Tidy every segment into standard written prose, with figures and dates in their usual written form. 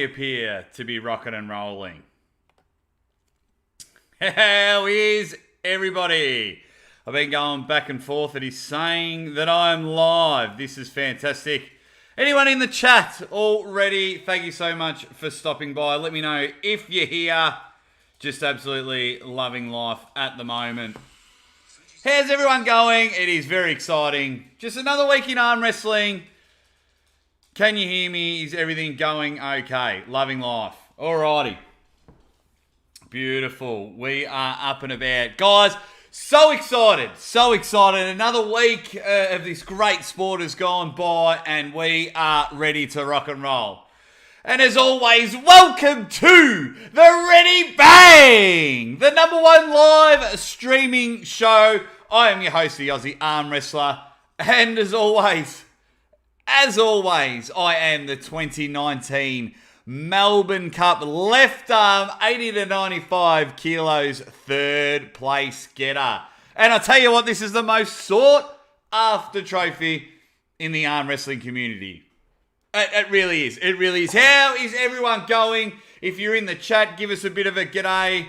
appear to be rocking and rolling. How is everybody? I've been going back and forth and he's saying that I'm live. This is fantastic. Anyone in the chat already, thank you so much for stopping by. Let me know if you're here. Just absolutely loving life at the moment. How's everyone going? It is very exciting. Just another week in arm wrestling. Can you hear me? Is everything going okay? Loving life. Alrighty. Beautiful. We are up and about. Guys, so excited. So excited. Another week of this great sport has gone by and we are ready to rock and roll. And as always, welcome to the Reeeeeady BANG, the #1 live streaming show. I am your host, the Aussie Arm Wrestler. And as always, I am the 2019 Melbourne Cup left arm 80 to 95 kilos third place getter. And I tell you what, this is the most sought after trophy in the arm wrestling community. It really is. It really is. How is everyone going? If you're in the chat, give us a bit of a g'day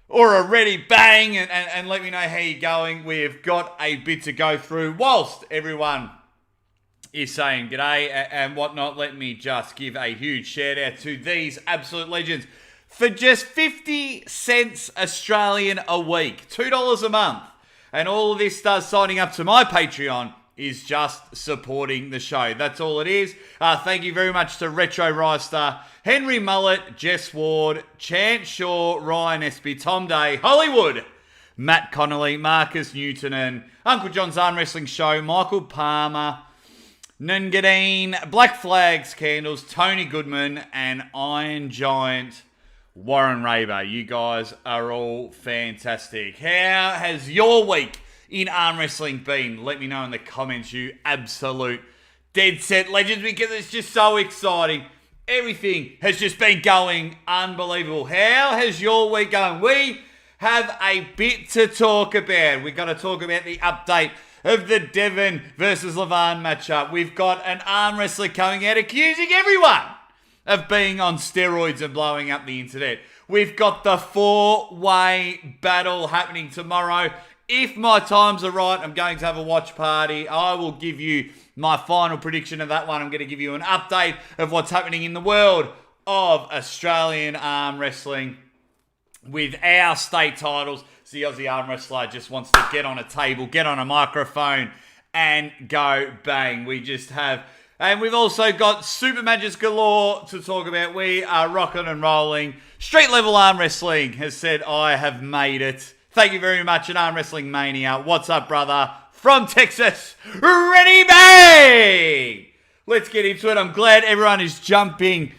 or a ready bang and let me know how you're going. We've got a bit to go through whilst everyone is saying g'day and whatnot. Let me just give a huge shout out to these absolute legends. For just 50 cents Australian a week, $2 a month, and all of this does signing up to my Patreon is just supporting the show. That's all it is. Thank you very much to Retro Ryster, Henry Mullet, Jess Ward, Chance Shaw, Ryan Espy, Tom Day, Hollywood, Matt Connolly, Marcus Newtonen, Uncle John's Arm Wrestling Show, Michael Palmer, Nungadine, Black Flags Candles, Tony Goodman, and Iron Giant Warren Raber. You guys are all fantastic. How has your week in arm wrestling been? Let me know in the comments, you absolute dead set legends, because it's just so exciting. Everything has just been going unbelievable. How has your week going? We have a bit to talk about. We've got to talk about the update of the Devon versus Levan matchup. We've got an arm wrestler coming out accusing everyone of being on steroids and blowing up the internet. We've got the 4-way battle happening tomorrow. If my times are right, I'm going to have a watch party. I will give you my final prediction of that one. I'm going to give you an update of what's happening in the world of Australian arm wrestling with our state titles. So the Aussie Arm Wrestler just wants to get on a table, get on a microphone, and go bang. We just have... And we've also got super matches galore to talk about. We are rocking and rolling. Street Level Arm Wrestling has said, I have made it. Thank you very much, an Arm Wrestling Mania. What's up, brother? From Texas, Reeeeeady BANG! Let's get into it. I'm glad everyone is jumping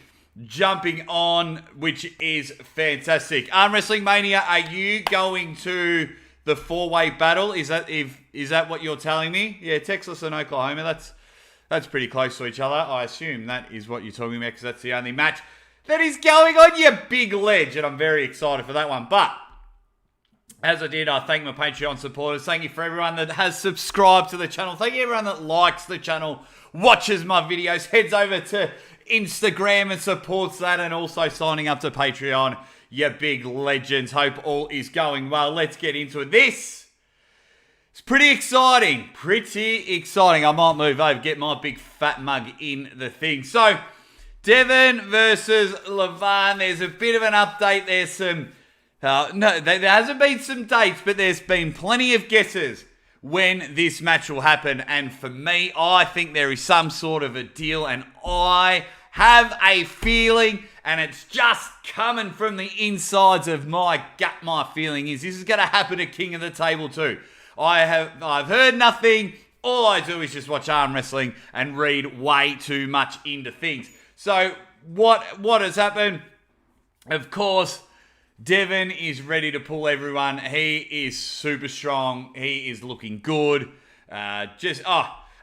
on, which is fantastic. Arm Wrestling Mania, are you going to the 4-way battle? Is that what you're telling me? Yeah, Texas and Oklahoma, that's pretty close to each other. I assume that is what you're talking about because that's the only match that is going on, you big ledge, and I'm very excited for that one. But as I did, I thank my Patreon supporters. Thank you for everyone that has subscribed to the channel. Thank you everyone that likes the channel, watches my videos, heads over to Instagram and supports that, and also signing up to Patreon. You big legends. Hope all is going well. Let's get into it. This is pretty exciting. I might move over, get my big fat mug in the thing. So, Devon versus Levan. There's a bit of an update. There's some... there hasn't been some dates, but there's been plenty of guesses when this match will happen. And for me, I think there is some sort of a deal, and I have a feeling, and it's just coming from the insides of my gut. My feeling is this is going to happen at King of the Table too. I've heard nothing. All I do is just watch arm wrestling and read way too much into things. So what has happened? Of course, Devon is ready to pull everyone. He is super strong. He is looking good.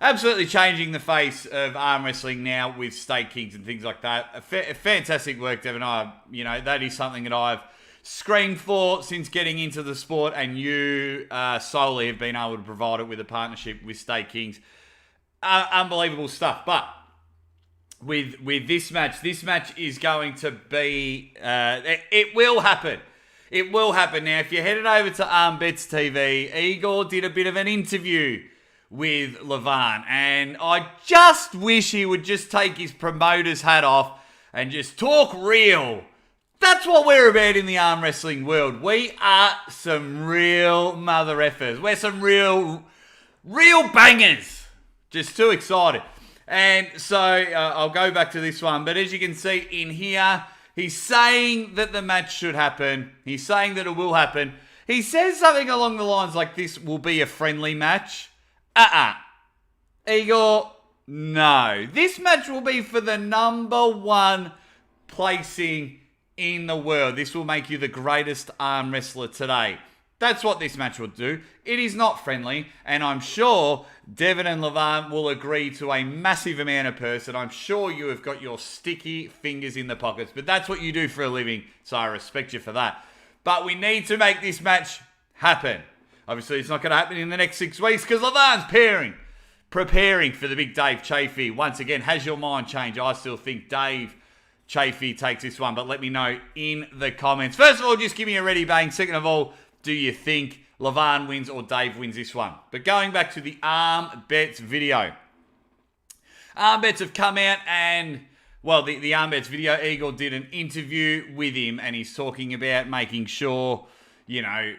Absolutely changing the face of arm wrestling now with state kings and things like that. Fantastic work, Devon. That is something that I've screamed for since getting into the sport, and you solely have been able to provide it with a partnership with State Kings. Unbelievable stuff. But with this match. This match is going to be... it will happen. It will happen. Now, if you're headed over to ArmBets TV, Igor did a bit of an interview with Levan, and I just wish he would just take his promoter's hat off and just talk real. That's what we're about in the arm wrestling world. We are some real mother effers. We're some real bangers. Just too excited. And so I'll go back to this one. But as you can see in here, he's saying that the match should happen. He's saying that it will happen. He says something along the lines like this will be a friendly match. Igor, no. This match will be for the number one placing in the world. This will make you the greatest arm wrestler today. That's what this match will do. It is not friendly, and I'm sure Devon and Levan will agree to a massive amount of purse, and I'm sure you have got your sticky fingers in the pockets, but that's what you do for a living, so I respect you for that. But we need to make this match happen. Obviously, it's not going to happen in the next 6 weeks because Levan's preparing for the big Dave Chafee. Once again, has your mind changed? I still think Dave Chafee takes this one, but let me know in the comments. First of all, just give me a ready bang. Second of all, do you think Levan wins or Dave wins this one? But going back to the Arm Bets video. Arm Bets have come out and, well, the Arm Bets video, Igor did an interview with him and he's talking about making sure, you know,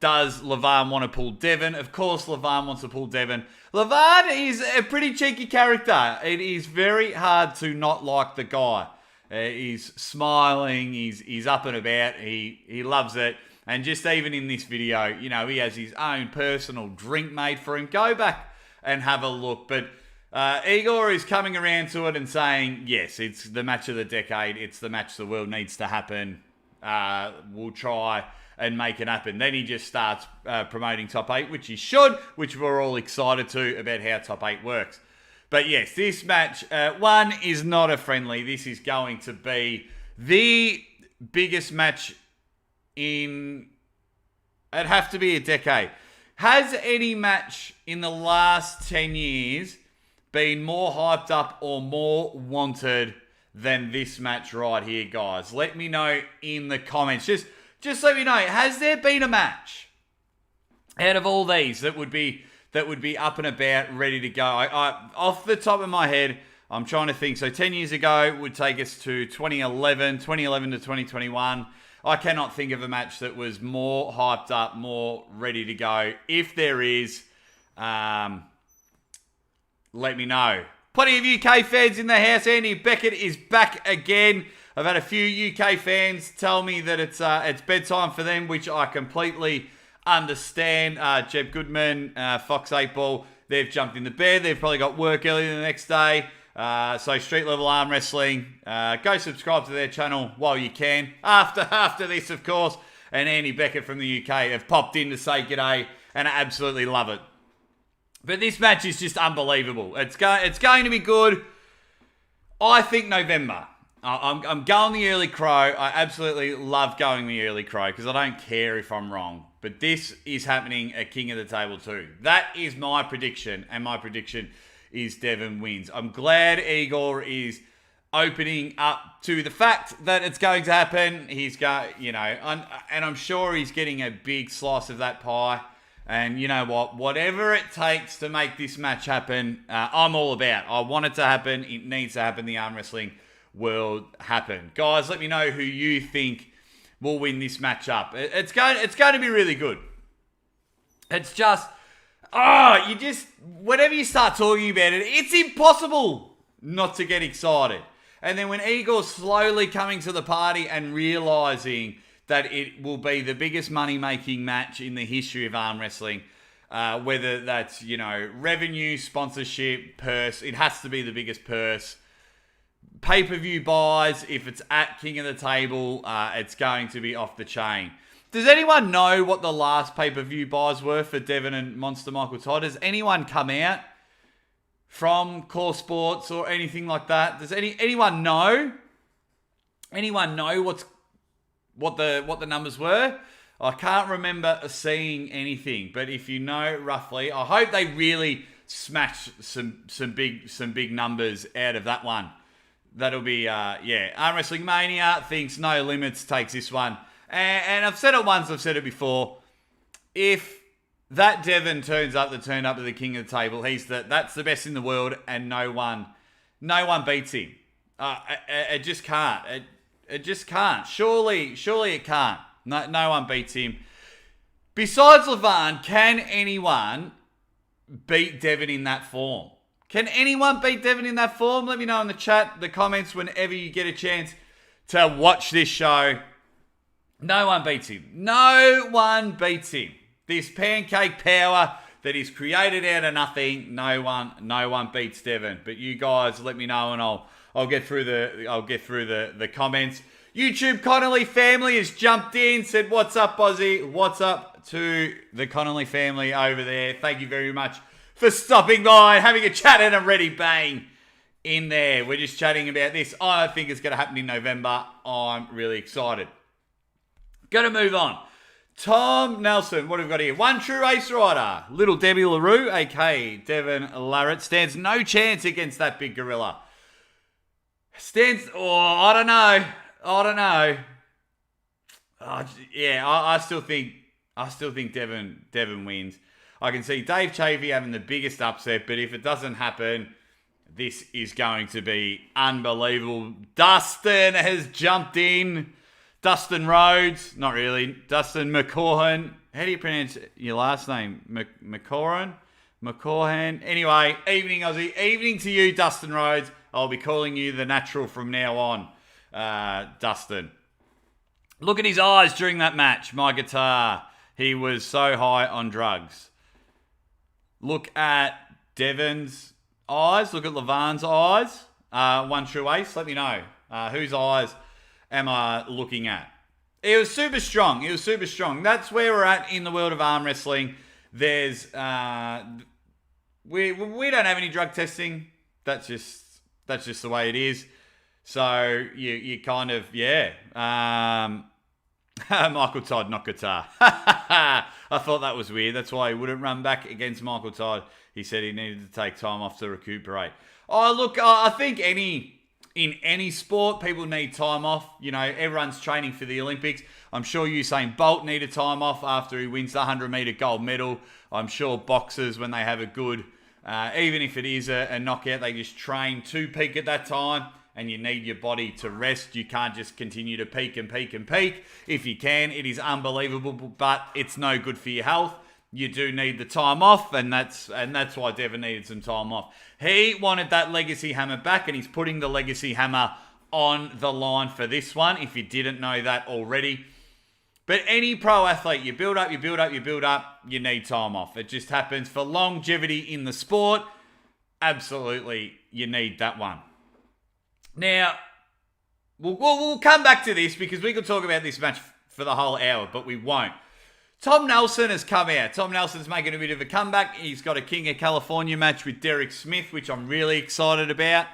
does Levan want to pull Devon? Of course Levan wants to pull Devon. Levan is a pretty cheeky character. It is very hard to not like the guy. He's smiling, he's up and about, he loves it. And just even in this video, you know, he has his own personal drink made for him. Go back and have a look. But Igor is coming around to it and saying, yes, it's the match of the decade. It's the match the world needs to happen. We'll try and make it happen. Then he just starts promoting Top 8, which he should, which we're all excited to about how Top 8 works. But yes, this match, one, is not a friendly. This is going to be the biggest match in, it'd have to be a decade. Has any match in the last 10 years been more hyped up or more wanted than this match right here, guys? Let me know in the comments. Just let me know, has there been a match out of all these that would be up and about, ready to go? I off the top of my head, I'm trying to think. So 10 years ago would take us to 2011 to 2021. I cannot think of a match that was more hyped up, more ready to go. If there is, let me know. Plenty of UK fans in the house. Andy Beckett is back again. I've had a few UK fans tell me that it's bedtime for them, which I completely understand. Jeb Goodman, Fox 8 Ball, they've jumped into bed. They've probably got work early the next day. So Street Level Arm Wrestling, go subscribe to their channel while you can. After this, of course, and Andy Beckett from the UK have popped in to say g'day, and I absolutely love it. But this match is just unbelievable. It's going to be good. I think November. I'm going the early crow. I absolutely love going the early crow because I don't care if I'm wrong. But this is happening at King of the Table 2. That is my prediction, and my prediction is Devon wins. I'm glad Igor is opening up to the fact that it's going to happen. He's got, you know, and I'm sure he's getting a big slice of that pie. And you know what? Whatever it takes to make this match happen, I'm all about. I want it to happen. It needs to happen. The arm wrestling world happen. Guys, let me know who you think will win this matchup. It's going to be really good. It's just, whenever you start talking about it, it's impossible not to get excited. And then when Igor's slowly coming to the party and realizing that it will be the biggest money-making match in the history of arm wrestling, whether that's, you know, revenue, sponsorship, purse, it has to be the biggest purse. Pay-per-view buys, if it's at King of the Table, it's going to be off the chain. Does anyone know what the last pay-per-view buys were for Devon and Monster Michael Todd? Has anyone come out from Core Sports or anything like that? Does anyone know? Anyone know what the numbers were? I can't remember seeing anything, but if you know roughly, I hope they really smash some big numbers out of that one. That'll be, Arm Wrestling Mania thinks No Limits takes this one. And I've said it once, I've said it before. If that Devon turned up to the king of the table, that's the best in the world, and no one beats him. It just can't. It just can't. Surely it can't. No one beats him. Besides Levan, can anyone beat Devon in that form? Can anyone beat Devon in that form? Let me know in the chat, the comments, whenever you get a chance to watch this show. No one beats him. No one beats him. This pancake power that is created out of nothing, no one beats Devon. But you guys let me know, and I'll get through the comments. YouTube Connolly family has jumped in, said, "What's up, Bozzy? What's up to the Connolly family over there?" Thank you very much for stopping by and having a chat and a ready bang in there. We're just chatting about this. I think it's going to happen in November. I'm really excited. Going to move on. Tom Nelson, what have we got here? One true ace rider. Little Debbie LaRue, a.k.a. Devon Larratt, stands no chance against that big gorilla. I don't know. I still think Devon wins. I can see Dave Chavey having the biggest upset, but if it doesn't happen, this is going to be unbelievable. Dustin has jumped in. Dustin Rhodes, not really. Dustin McCawhan. How do you pronounce your last name? McCawhan? Anyway, evening, Aussie. Evening to you, Dustin Rhodes. I'll be calling you the natural from now on, Dustin. Look at his eyes during that match. My guitar. He was so high on drugs. Look at Devon's eyes. Look at Levan's eyes. One true ace. Let me know. Whose eyes am I looking at? It was super strong. That's where we're at in the world of arm wrestling. There's we don't have any drug testing. That's just the way it is. So you kind of Michael Todd, not guitar. I thought that was weird. That's why he wouldn't run back against Michael Todd. He said he needed to take time off to recuperate. Oh, look, I think in any sport, people need time off. You know, everyone's training for the Olympics. I'm sure Usain Bolt needed time off after he wins the 100-meter gold medal. I'm sure boxers, when they have a good, even if it is a knockout, they just train to peak at that time. And you need your body to rest. You can't just continue to peak and peak and peak. If you can, it is unbelievable, but it's no good for your health. You do need the time off, and that's why Devon needed some time off. He wanted that legacy hammer back, and he's putting the legacy hammer on the line for this one, if you didn't know that already. But any pro athlete, you build up, you need time off. It just happens. For longevity in the sport, absolutely, you need that one. Now, we'll come back to this because we could talk about this match for the whole hour, but we won't. Tom Nelson has come out. Tom Nelson's making a bit of a comeback. He's got a King of California match with Derek Smith, which I'm really excited about.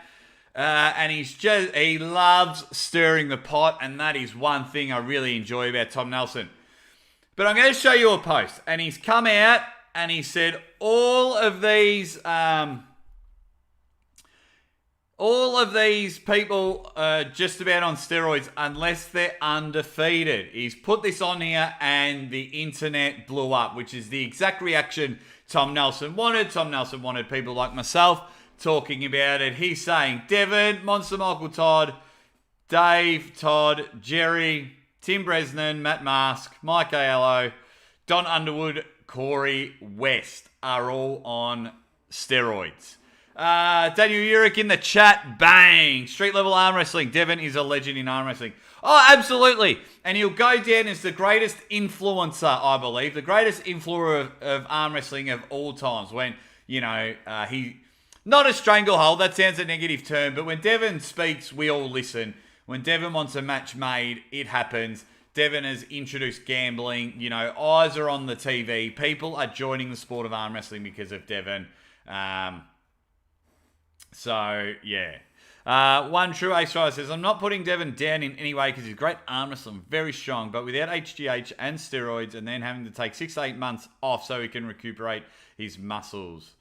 And he loves stirring the pot, and that is one thing I really enjoy about Tom Nelson. But I'm going to show you a post, and he's come out and he said all of these people are just about on steroids unless they're undefeated. He's put this on here and the internet blew up, which is the exact reaction Tom Nelson wanted. Tom Nelson wanted people like myself talking about it. He's saying Devon, Monster Michael Todd, Dave Todd, Jerry, Tim Bresnan, Matt Mask, Mike Aiello, Don Underwood, Corey West are all on steroids. Daniel Urick in the chat, bang! Street level arm wrestling. Devon is a legend in arm wrestling. Oh, absolutely. And he'll go down as the greatest influencer, I believe. The greatest influencer of arm wrestling of all times. When, he... Not a stranglehold, that sounds a negative term, but when Devon speaks, we all listen. When Devon wants a match made, it happens. Devon has introduced gambling. Eyes are on the TV. People are joining the sport of arm wrestling because of Devon. One true ace rider says, I'm not putting Devon down in any way because he's a great arm wrestler, very strong, but without HGH and steroids and then having to take 6 to 8 months off so he can recuperate his muscles.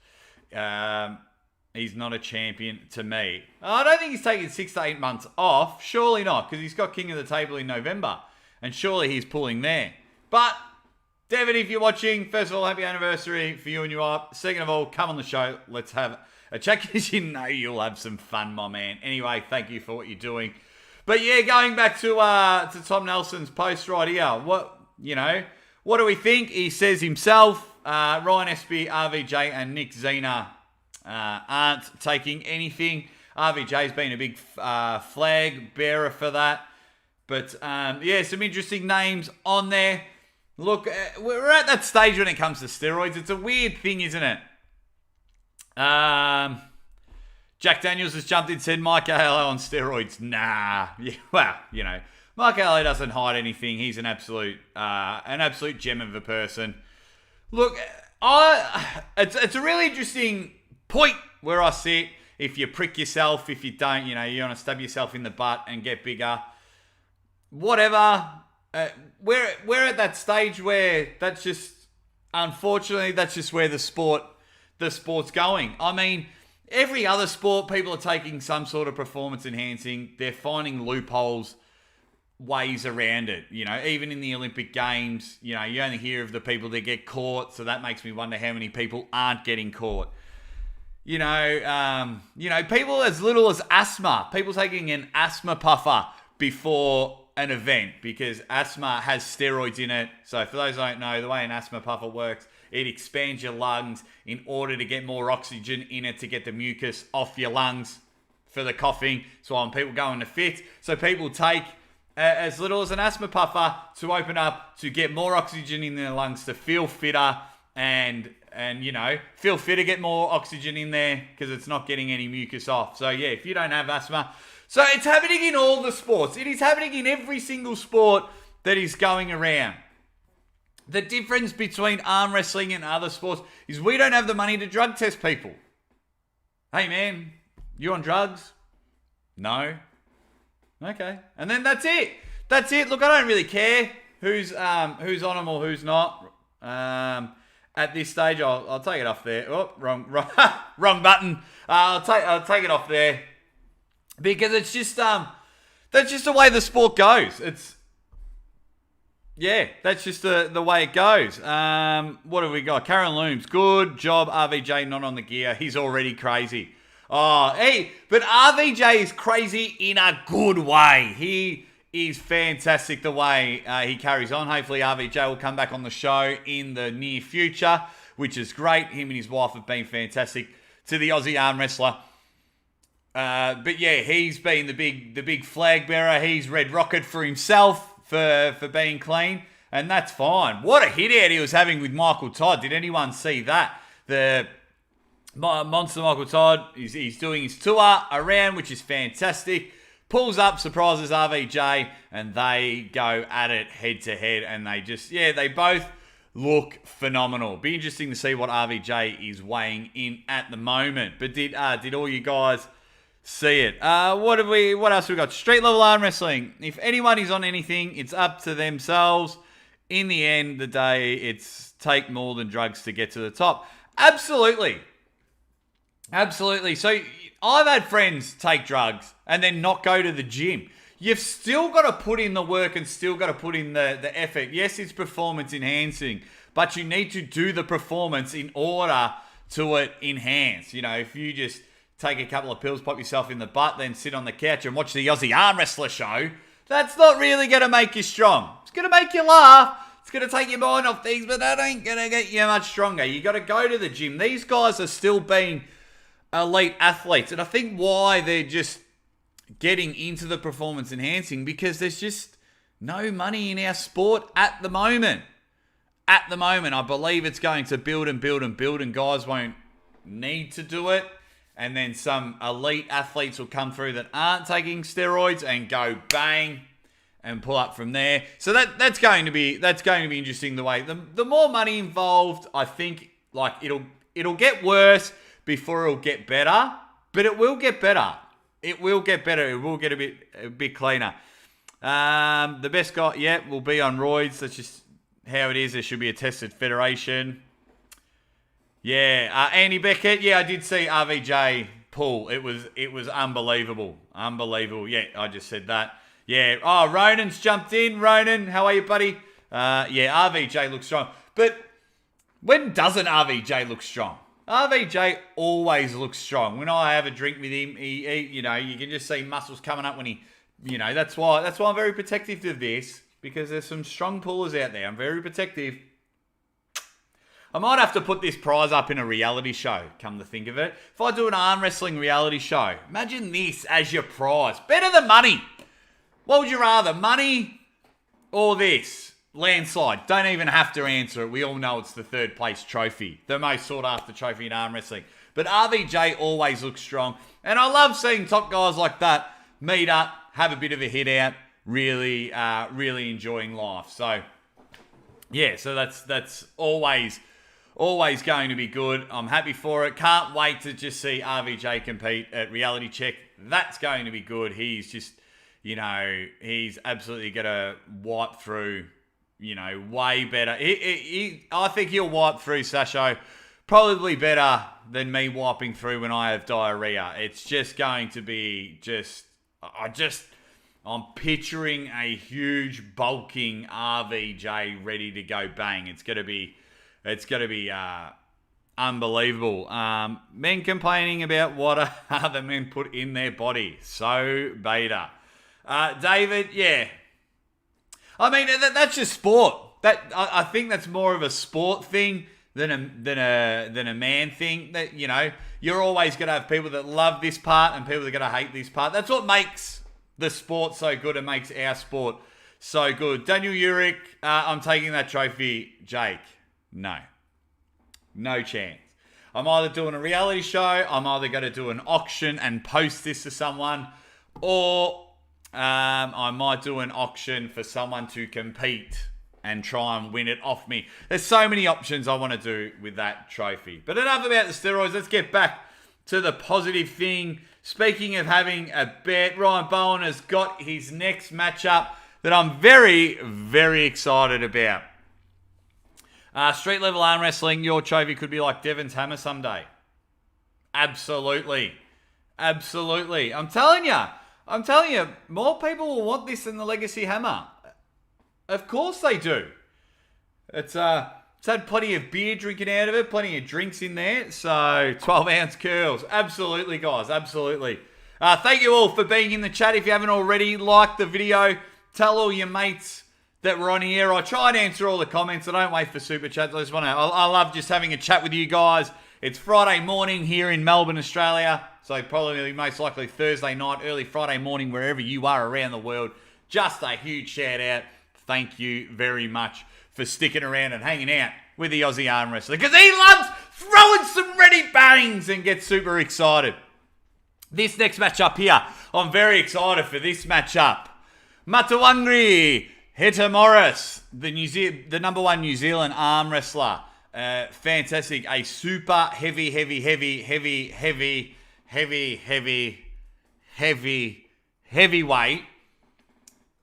He's not a champion to me. I don't think he's taking 6 to 8 months off. Surely not, because he's got King of the Table in November. And surely he's pulling there. But, Devon, if you're watching, first of all, happy anniversary for you and your wife. Second of all, come on the show. Let's have a chat, because you know you'll have some fun, my man. Anyway, thank you for what you're doing. But yeah, going back to Tom Nelson's post right here. What do we think? He says himself, Ryan Espy, RVJ, and Nick Zena aren't taking anything. RVJ's been a big flag bearer for that. But yeah, some interesting names on there. Look, we're at that stage when it comes to steroids. It's a weird thing, isn't it? Jack Daniels has jumped in and said, Mike Allo on steroids. Nah. Yeah, well, Mike Allo doesn't hide anything. He's an absolute gem of a person. Look, it's a really interesting point where I sit. If you prick yourself, if you don't, you want to stab yourself in the butt and get bigger. Whatever. We're at that stage where unfortunately, that's just where the sport's going. I mean, every other sport, people are taking some sort of performance enhancing. They're finding loopholes, ways around it. Even in the Olympic Games, you only hear of the people that get caught. So that makes me wonder how many people aren't getting caught. People as little as asthma. People taking an asthma puffer before an event because asthma has steroids in it. So for those who don't know, the way an asthma puffer works, it expands your lungs in order to get more oxygen in it to get the mucus off your lungs for the coughing. So when people go into fits, so people take as little as an asthma puffer to open up to get more oxygen in their lungs to feel fitter and feel fitter, get more oxygen in there because it's not getting any mucus off. So yeah, if you don't have asthma, so it's happening in all the sports. It is happening in every single sport that is going around. The difference between arm wrestling and other sports is we don't have the money to drug test people. Hey man, you on drugs? No. Okay. And then that's it. That's it. Look, I don't really care who's on them or who's not. At this stage, I'll take it off there. Oh, wrong button. I'll take it off there because it's just that's just the way the sport goes. That's just the way it goes. What have we got? Karen Looms, good job. RVJ not on the gear. He's already crazy. Oh, hey, but RVJ is crazy in a good way. He is fantastic the way he carries on. Hopefully RVJ will come back on the show in the near future, which is great. Him and his wife have been fantastic to the Aussie arm wrestler. But yeah, he's been the big flag bearer. He's Red Rocket for himself for being clean, and that's fine. What a hit out he was having with Michael Todd. Did anyone see that? The Monster Michael Todd, he's doing his tour around, which is fantastic. Pulls up, surprises RVJ, and they go at it head to head, and they both look phenomenal. Be interesting to see what RVJ is weighing in at the moment. But did all you guys see it? What else have we got? Street level arm wrestling. If anyone is on anything, it's up to themselves. In the end of the day, it's take more than drugs to get to the top. Absolutely. So I've had friends take drugs and then not go to the gym. You've still got to put in the work and still got to put in the effort. Yes, it's performance enhancing, but you need to do the performance in order to it enhance. If you just take a couple of pills, pop yourself in the butt, then sit on the couch and watch the Aussie Arm Wrestler show, that's not really going to make you strong. It's going to make you laugh. It's going to take your mind off things, but that ain't going to get you much stronger. You got to go to the gym. These guys are still being elite athletes, and I think why they're just getting into the performance enhancing because there's just no money in our sport at the moment. At the moment, I believe it's going to build and build and build, and guys won't need to do it. And then some elite athletes will come through that aren't taking steroids and go bang and pull up from there. So that's going to be interesting. The way the more money involved, I think it'll get worse before it'll get better, but it will get better. It will get better. It will get a bit cleaner. The best guy, will be on roids. That's just how it is. There should be a tested federation. Yeah, Andy Beckett. Yeah, I did see RVJ pull. It was unbelievable. Unbelievable. Yeah, I just said that. Yeah. Oh, Ronan's jumped in. Ronan, how are you, buddy? Yeah, RVJ looks strong. But when doesn't RVJ look strong? RVJ always looks strong. When I have a drink with him, he you can just see muscles coming up when he, that's why I'm very protective of this, because there's some strong pullers out there. I'm very protective. I might have to put this prize up in a reality show, come to think of it. If I do an arm wrestling reality show, imagine this as your prize. Better than money. What would you rather, money or this? Landslide. Don't even have to answer it. We all know it's the third place trophy. The most sought after trophy in arm wrestling. But RVJ always looks strong. And I love seeing top guys like that meet up, have a bit of a hit out, really enjoying life. So, yeah, so that's always going to be good. I'm happy for it. Can't wait to just see RVJ compete at Reality Check. That's going to be good. He's just, he's absolutely going to wipe through, way better. I think he'll wipe through Sasho probably better than me wiping through when I have diarrhea. It's just going to be I'm picturing a huge bulking RVJ ready to go bang. It's going to be unbelievable. Men complaining about what other men put in their body. So beta. David, yeah. I mean, that's just sport. I think that's more of a sport thing than a man thing. That you're always going to have people that love this part and people that are going to hate this part. That's what makes the sport so good and makes our sport so good. Daniel Urick, I'm taking that trophy. Jake, no chance. I'm either doing a reality show, I'm either going to do an auction and post this to someone, or I might do an auction for someone to compete and try and win it off me. There's so many options I want to do with that trophy. But enough about the steroids. Let's get back to the positive thing. Speaking of having a bet, Ryan Bowen has got his next matchup that I'm very, very excited about. Street level arm wrestling, your trophy could be like Devon's hammer someday. Absolutely. I'm telling you, more people will want this than the Legacy Hammer. Of course they do. It's had plenty of beer drinking out of it, plenty of drinks in there. So 12-ounce curls. Absolutely, guys. Absolutely. Thank you all for being in the chat. If you haven't already, like the video. Tell all your mates that were on here. I try and answer all the comments. I don't wait for super chats. I love just having a chat with you guys. It's Friday morning here in Melbourne, Australia. So probably most likely Thursday night, early Friday morning, wherever you are around the world. Just a huge shout out. Thank you very much for sticking around and hanging out with the Aussie arm wrestler, because he loves throwing some ready bangs and gets super excited. This next matchup here, I'm very excited for this matchup. Matawangri Hetamoris, the number one New Zealand arm wrestler. Fantastic. A super heavyweight.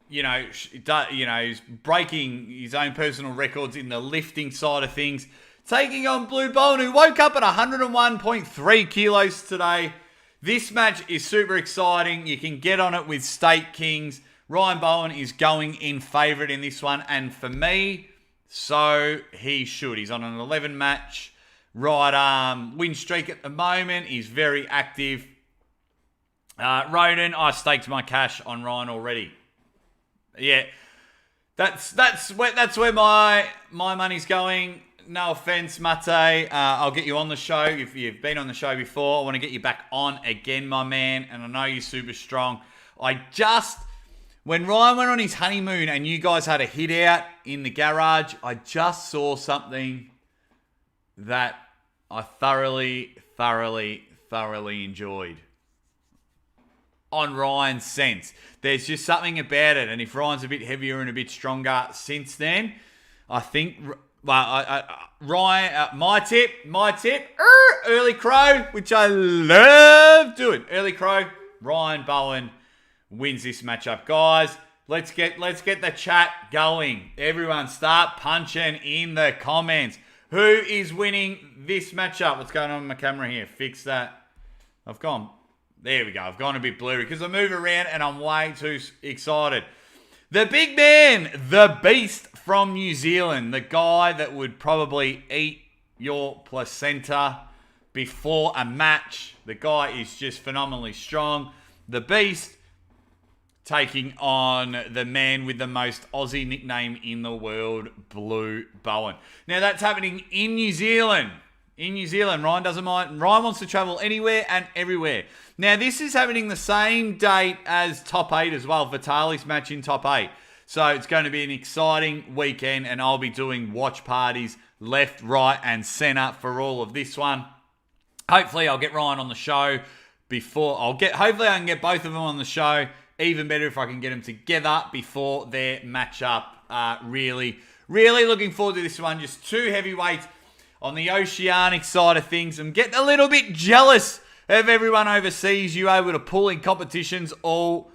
He's breaking his own personal records in the lifting side of things. Taking on Blue Bowen, who woke up at 101.3 kilos today. This match is super exciting. You can get on it with State Kings. Ryan Bowen is going in favourite in this one. And for me, so he should. He's on an 11-match right arm win streak at the moment. He's very active. Roden, I staked my cash on Ryan already. Yeah, that's where my money's going. No offense, Mate. I'll get you on the show if you've been on the show before. I want to get you back on again, my man. And I know you're super strong. When Ryan went on his honeymoon and you guys had a hit out in the garage, I just saw something that I thoroughly enjoyed. On Ryan's sense. There's just something about it. And if Ryan's a bit heavier and a bit stronger since then, I think, Ryan, my tip, early crow, which I love doing. Early crow, Ryan Bowen wins this matchup. Guys, let's get the chat going. Everyone start punching in the comments. Who is winning this matchup? What's going on with my camera here? Fix that. There we go. I've gone a bit blurry because I move around and I'm way too excited. The big man, the beast from New Zealand, the guy that would probably eat your placenta before a match. The guy is just phenomenally strong. The beast taking on the man with the most Aussie nickname in the world, Blue Bowen. Now that's happening in New Zealand. Ryan doesn't mind. Ryan wants to travel anywhere and everywhere. Now this is happening the same date as Top 8 as well. Vitaly's match in Top 8. So it's going to be an exciting weekend and I'll be doing watch parties left, right and centre for all of this one. Hopefully I'll get Ryan on the show hopefully I can get both of them on the show. Even better if I can get them together before their matchup. Really looking forward to this one. Just two heavyweights on the Oceanic side of things. I'm getting a little bit jealous of everyone overseas. You able to pull in competitions, all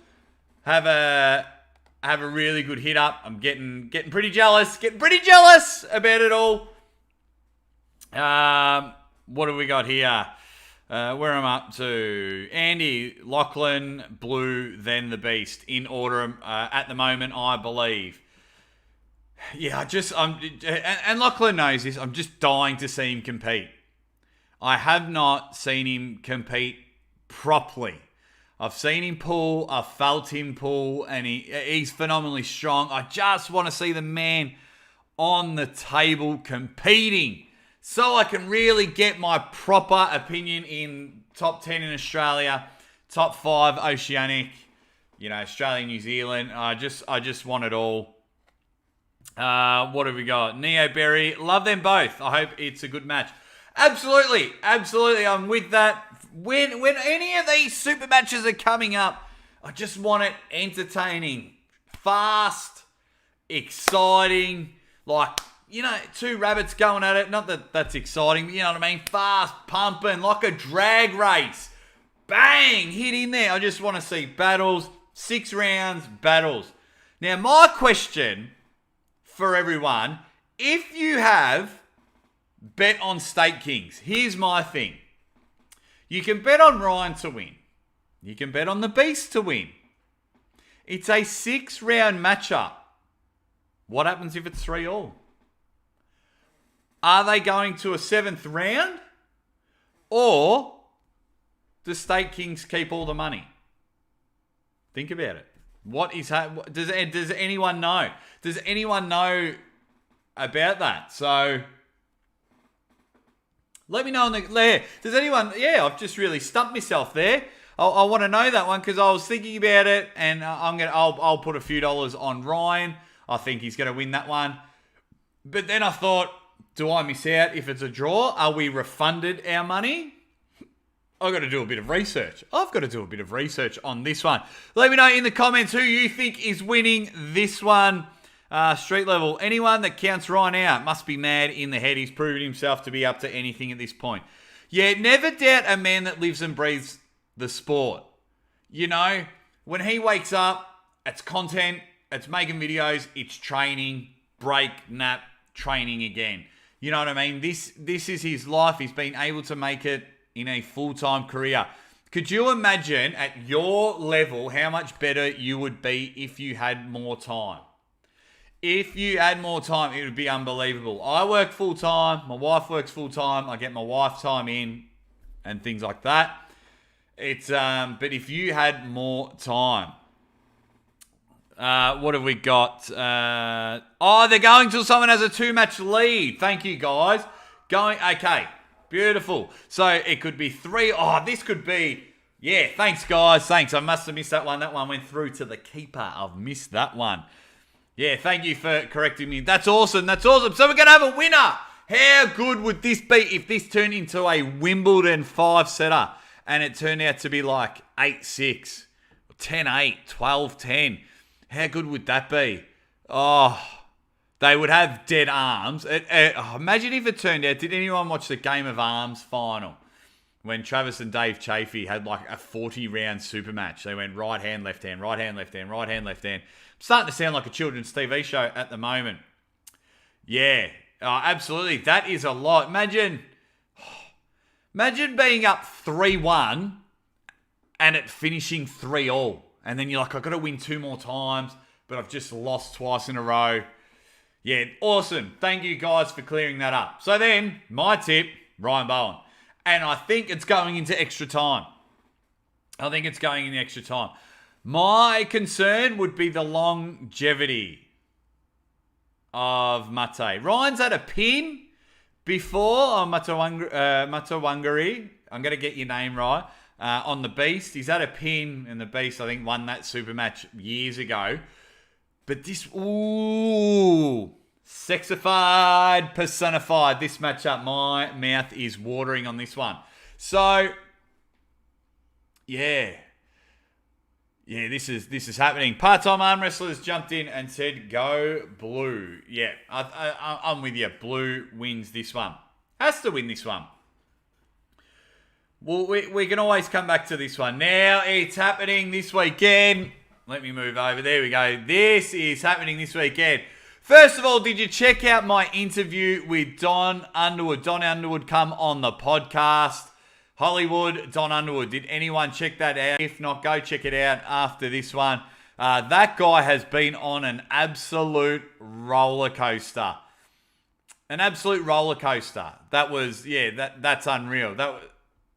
have a really good hit up. I'm getting pretty jealous. About it all. What have we got here? Where am I up to? Andy, Lachlan, Blue, then the Beast. In order at the moment, I believe. Yeah, and Lachlan knows this. I'm just dying to see him compete. I have not seen him compete properly. I've seen him pull. I've felt him pull, and he's phenomenally strong. I just want to see the man on the table competing, so I can really get my proper opinion in top 10 in Australia, top 5 Oceanic, Australia, New Zealand. I just want it all. What have we got? Neo Berry, love them both. I hope it's a good match. Absolutely, I'm with that. When any of these super matches are coming up, I just want it entertaining, fast, exciting, two rabbits going at it. Not that that's exciting, but you know what I mean? Fast, pumping, like a drag race. Bang! Hit in there. I just want to see battles. 6 rounds, battles. Now, my question for everyone, if you have bet on State Kings, here's my thing. You can bet on Ryan to win. You can bet on the Beast to win. It's a 6-round matchup. What happens if it's 3-all? Are they going to a 7th round? Or does State Kings keep all the money? Think about it. Does anyone know? Does anyone know about that? So let me know in the... Does anyone... Yeah, I've just really stumped myself there. I want to know that one because I was thinking about it, and I'll put a few dollars on Ryan. I think he's going to win that one. But then I thought, do I miss out if it's a draw? Are we refunded our money? I've got to do a bit of research. On this one. Let me know in the comments who you think is winning this one. Street level. Anyone that counts Ryan out must be mad in the head. He's proven himself to be up to anything at this point. Yeah, never doubt a man that lives and breathes the sport. When he wakes up, it's content, it's making videos, it's training, break, nap, training again. You know what I mean? This is his life. He's been able to make it in a full-time career. Could you imagine at your level how much better you would be if you had more time? If you had more time, it would be unbelievable. I work full-time. My wife works full-time. I get my wife time in and things like that. But if you had more time. What have we got? They're going till someone has a 2-match lead. Thank you, guys. Okay. Beautiful. So it could be 3. This could be... Yeah, thanks, guys. Thanks. I must have missed that one. That one went through to the keeper. I've missed that one. Yeah, thank you for correcting me. That's awesome. So we're going to have a winner. How good would this be if this turned into a Wimbledon 5-setter and it turned out to be like 8-6, 10-8, 12-10? How good would that be? They would have dead arms. Imagine if it turned out, did anyone watch the Game of Arms final? When Travis and Dave Chafee had like a 40-round super match. They went right hand, left hand, right hand, left hand, right hand, left hand. I'm starting to sound like a children's TV show at the moment. Yeah. absolutely. That is a lot. Imagine being up 3-1 and it finishing 3-all. And then you're like, I've got to win 2 more times, but I've just lost twice in a row. Yeah, awesome. Thank you guys for clearing that up. So then, my tip, Ryan Bowen. And I think it's going into extra time. My concern would be the longevity of Mate. Ryan's had a pin before on Matawangari. I'm going to get your name right. On the Beast. He's had a pin, and the Beast, I think, won that super match years ago. But this, sexified, personified. This matchup, my mouth is watering on this one. So, yeah, this is happening. Part-time arm wrestlers jumped in and said, "Go blue." Yeah, I'm with you. Blue wins this one. Has to win this one. Well, we can always come back to this one. Now it's happening this weekend. Let me move over. There we go. This is happening this weekend. First of all, did you check out my interview with Don Underwood? Don Underwood come on the podcast. Hollywood, Don Underwood. Did anyone check that out? If not, go check it out after this one. That guy has been on an absolute roller coaster. That was, that's unreal.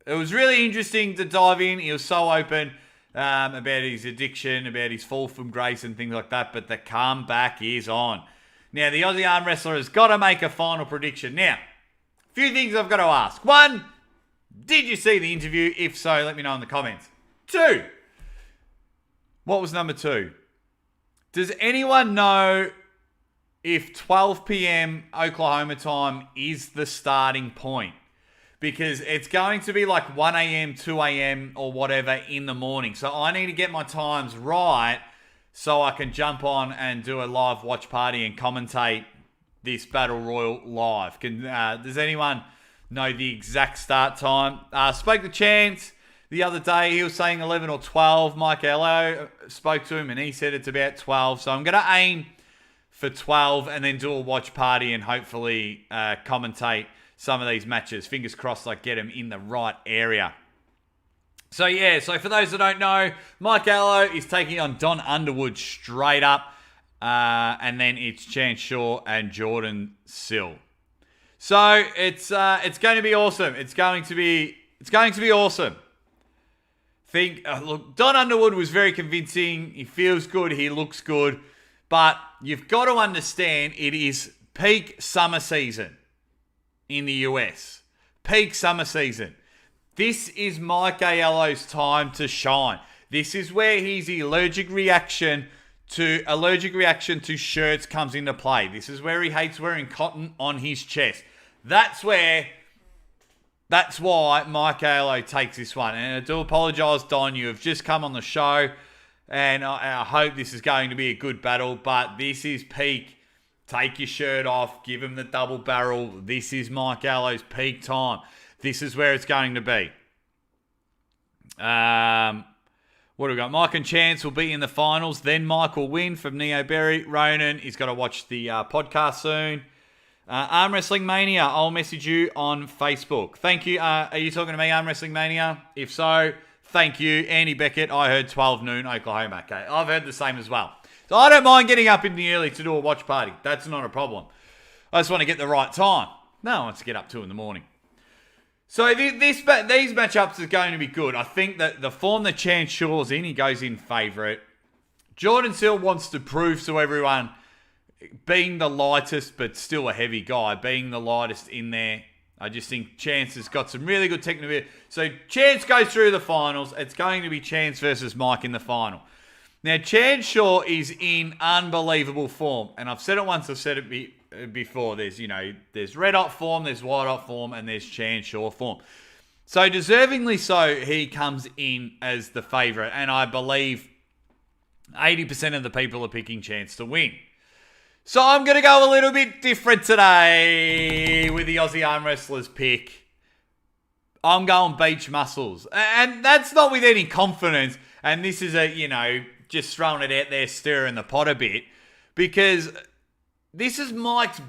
It was really interesting to dive in. He was so open about his addiction, about his fall from grace and things like that. But the comeback is on. Now, the Aussie arm wrestler has got to make a final prediction. Now, a few things I've got to ask. 1, did you see the interview? If so, let me know in the comments. 2, what was number 2? Does anyone know if 12 p.m. Oklahoma time is the starting point? Because it's going to be like 1 a.m., 2 a.m. or whatever in the morning. So I need to get my times right so I can jump on and do a live watch party and commentate this Battle Royal live. Does anyone know the exact start time? Spoke to Chance the other day. He was saying 11 or 12. Mike Ello spoke to him and he said it's about 12. So I'm going to aim for 12 and then do a watch party and hopefully commentate some of these matches. Fingers crossed I get them in the right area. So for those that don't know, Mike Allo is taking on Don Underwood straight up. And then it's Chance Shaw and Jordan Sill. So it's going to be awesome. It's going to be awesome. Look, Don Underwood was very convincing. He feels good. He looks good. But you've got to understand it is peak summer season in the US. Peak summer season. This is Mike Aiello's time to shine. This is where his allergic reaction to shirts comes into play. This is where he hates wearing cotton on his chest. That's why Mike Aiello takes this one. And I do apologise, Don. You have just come on the show. And I hope this is going to be a good battle. But this is peak. Take your shirt off. Give him the double barrel. This is Mike Aiello's peak time. This is where it's going to be. What do we got? Mike and Chance will be in the finals. Then Mike will win from Neo Berry. Ronan, he's got to watch the podcast soon. Arm Wrestling Mania, I'll message you on Facebook. Thank you. Are you talking to me, Arm Wrestling Mania? If so, thank you. Andy Beckett, I heard 12 noon, Oklahoma. Okay, I've heard the same as well. So I don't mind getting up in the early to do a watch party. That's not a problem. I just want to get the right time. No one wants to get up 2 in the morning. So these matchups are going to be good. I think that the form that Chance Shaw's in, he goes in favourite. Jordan Sill wants to prove to everyone, being the lightest but still a heavy guy, being the lightest in there. I just think Chance has got some really good technical. So Chance goes through the finals. It's going to be Chance versus Mike in the final. Now, Chance Shaw is in unbelievable form. And I've said it once, I've said it before. There's red hot form, there's white hot form, and there's Chance Shaw form. So deservingly so, he comes in as the favourite. And I believe 80% of the people are picking Chance to win. So I'm going to go a little bit different today with the Aussie Arm Wrestlers pick. I'm going Beach Muscles. And that's not with any confidence. And this is just throwing it out there, stirring the pot a bit. Because this is Mike's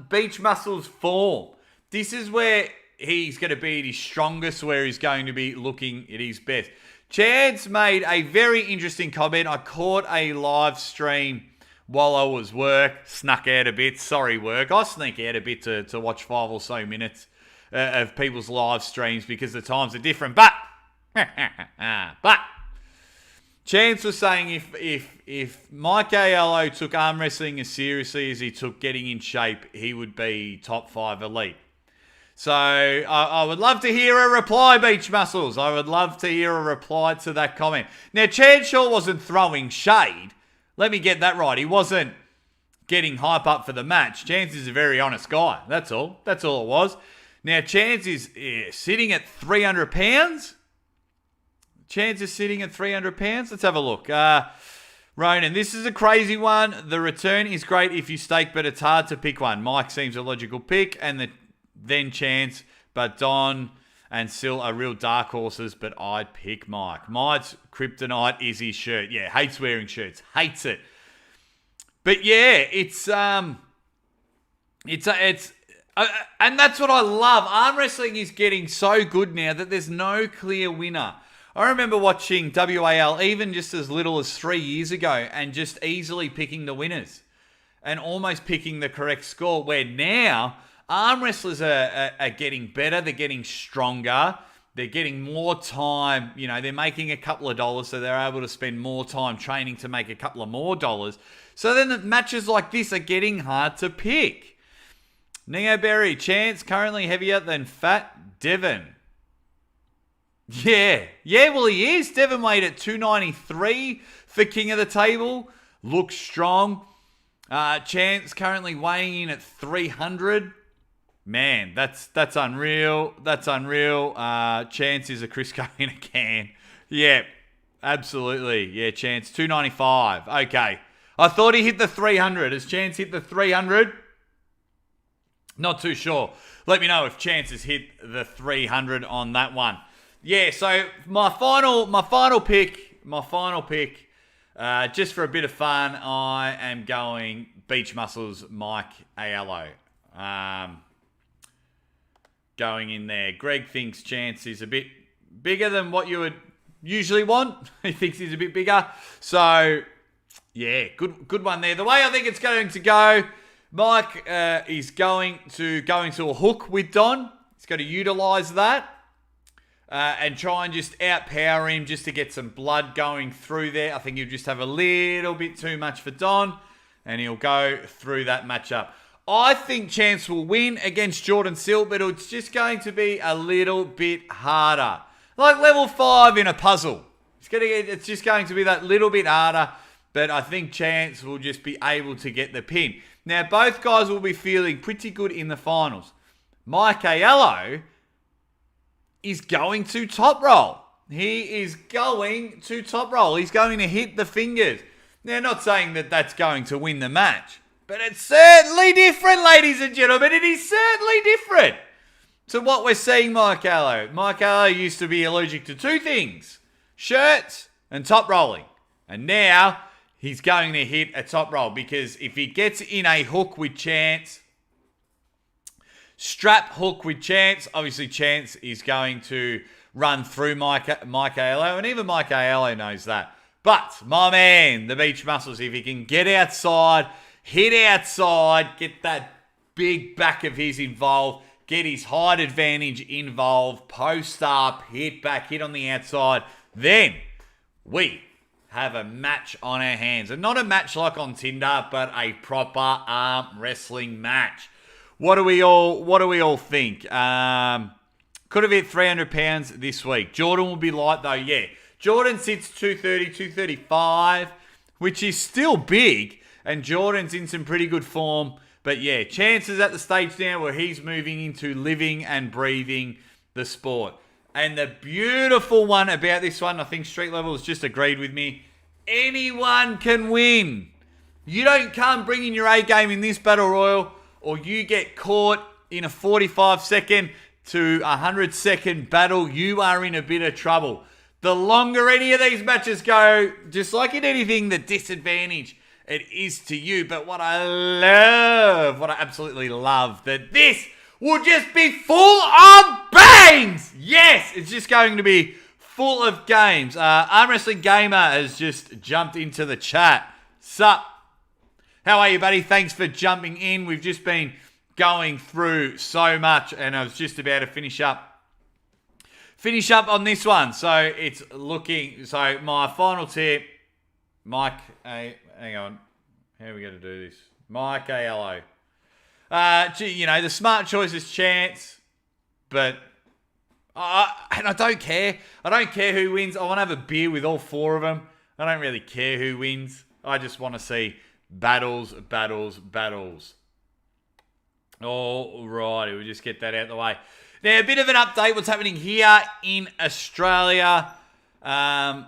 beach muscles form. This is where he's going to be at his strongest, where he's going to be looking at his best. Chance made a very interesting comment. I caught a live stream while I was work, snuck out a bit. Sorry, work. I sneak out a bit to watch 5 or so minutes of people's live streams because the times are different. But Chance was saying if Mike Aiello took arm wrestling as seriously as he took getting in shape, he would be top 5 elite. So I would love to hear a reply, Beach Muscles. I would love to hear a reply to that comment. Now, Chad Shaw wasn't throwing shade. Let me get that right. He wasn't getting hype up for the match. Chance is a very honest guy. That's all. That's all it was. Now, Chance is sitting at 300 pounds. Chance is sitting at 300 pounds. Let's have a look. Ronan, this is a crazy one. The return is great if you stake, but it's hard to pick one. Mike seems a logical pick, and then Chance, but Don and Sil are real dark horses, but I'd pick Mike. Mike's kryptonite is his shirt. Yeah, hates wearing shirts. Hates it. But yeah, it's and that's what I love. Arm wrestling is getting so good now that there's no clear winner. I remember watching WAL even just as little as 3 years ago and just easily picking the winners and almost picking the correct score, where now arm wrestlers are getting better. They're getting stronger. They're getting more time. You know, they're making a couple of dollars, so they're able to spend more time training to make a couple of more dollars. So then the matches like this are getting hard to pick. Neo Berry, Chance currently heavier than Fat Devon. Yeah, well he is. Devon weighed at 293 for King of the Table. Looks strong. Chance currently weighing in at 300. Man, that's unreal. That's unreal. Chance is a Crisco in a can. Yeah, absolutely. Yeah, Chance, 295. Okay. I thought he hit the 300. Has Chance hit the 300? Not too sure. Let me know if Chance has hit the 300 on that one. Yeah, so my final pick, just for a bit of fun, I am going Beach Muscles Mike Aiello. Going in there. Greg thinks Chance is a bit bigger than what you would usually want. He thinks he's a bit bigger. So, yeah, good one there. The way I think it's going to go, Mike is going to go into a hook with Don. He's going to utilise that and try and just outpower him just to get some blood going through there. I think he'll just have a little bit too much for Don, and he'll go through that matchup. I think Chance will win against Jordan Sil, but it's just going to be a little bit harder. Like level 5 in a puzzle. It's just going to be that little bit harder, but I think Chance will just be able to get the pin. Now, both guys will be feeling pretty good in the finals. Mike Aiello is going to top roll. He is going to top roll. He's going to hit the fingers. Now, not saying that that's going to win the match, but it's certainly different, ladies and gentlemen. It is certainly different to what we're seeing Mike Aiello. Mike Aiello used to be allergic to 2 things: shirts and top rolling. And now he's going to hit a top roll, because if he gets in a hook with Chance, strap hook with Chance, obviously Chance is going to run through Mike Aiello, and even Mike Aiello knows that. But my man, the Beach Muscles, if he can get outside, hit outside, get that big back of his involved, get his height advantage involved, post up, hit back, hit on the outside, then we have a match on our hands. And not a match like on Tinder, but a proper arm wrestling match. What do we all think? Could have hit 300 pounds this week. Jordan will be light though, yeah. Jordan sits 230, 235, which is still big, and Jordan's in some pretty good form. But yeah, Chance is at the stage now where he's moving into living and breathing the sport. And the beautiful one about this one, I think Street Level has just agreed with me, anyone can win. You don't come bringing your A game in this Battle Royal, or you get caught in a 45-second to 100-second battle, you are in a bit of trouble. The longer any of these matches go, just like in anything, the disadvantage it is to you. But what I absolutely love, that this will just be full of bangs. Yes, it's just going to be full of games. ArmWrestling Gamer has just jumped into the chat. Sup? How are you, buddy? Thanks for jumping in. We've just been going through so much, and I was just about to finish up on this one. So it's looking, so my final tip, Mike, hang on, how are we going to do this? Mike ALO. You know, the smart choice is Chance, but and I don't care. I don't care who wins. I want to have a beer with all four of them. I don't really care who wins. I just want to see battles. All righty, we'll just get that out of the way. Now, a bit of an update. What's happening here in Australia? My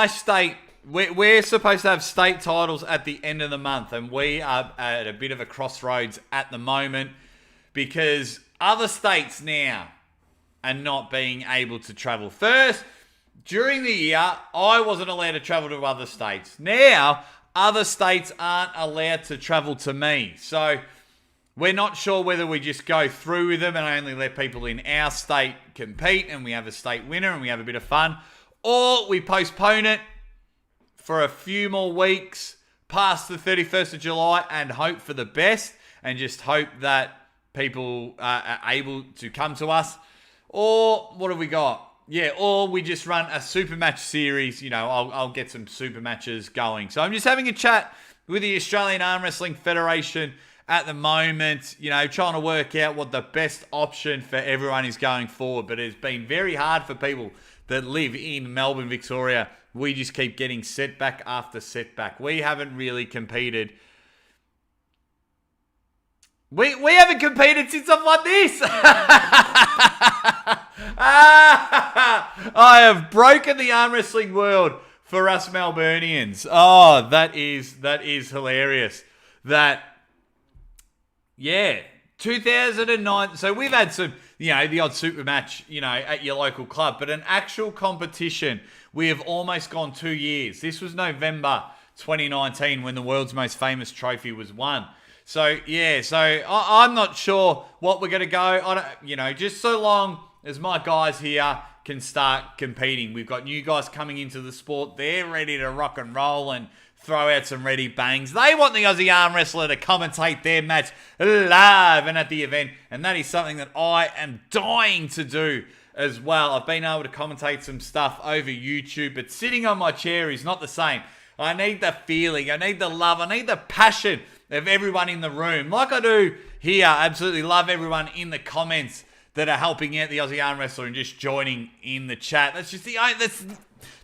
state, we're supposed to have state titles at the end of the month, and we are at a bit of a crossroads at the moment because other states now are not being able to travel. First, during the year, I wasn't allowed to travel to other states. Now, other states aren't allowed to travel to me. So, we're not sure whether we just go through with them and only let people in our state compete and we have a state winner and we have a bit of fun, or we postpone it for a few more weeks past the 31st of July and hope for the best and just hope that people are able to come to us. Or what have we got? Yeah, or we just run a super match series. You know, I'll get some super matches going. So I'm just having a chat with the Australian Arm Wrestling Federation at the moment, you know, trying to work out what the best option for everyone is going forward. But it's been very hard for people that live in Melbourne, Victoria. We just keep getting setback after setback. We haven't really competed. We haven't competed since I've won this. I have broken the arm wrestling world for us Melburnians. Oh, that is hilarious. That, yeah, 2009. So we've had some, you know, the odd super match, you know, at your local club, but an actual competition, we have almost gone 2 years. This was November 2019 when the world's most famous trophy was won. So, yeah, so I'm not sure what we're going to go. I don't, you know, just so long as my guys here can start competing. We've got new guys coming into the sport. They're ready to rock and roll and throw out some ready bangs. They want the Aussie arm wrestler to commentate their match live and at the event. And that is something that I am dying to do as well. I've been able to commentate some stuff over YouTube, but sitting on my chair is not the same. I need the feeling. I need the love. I need the passion of everyone in the room. Like I do here, absolutely love everyone in the comments that are helping out the Aussie Arm Wrestler and just joining in the chat. That's just that's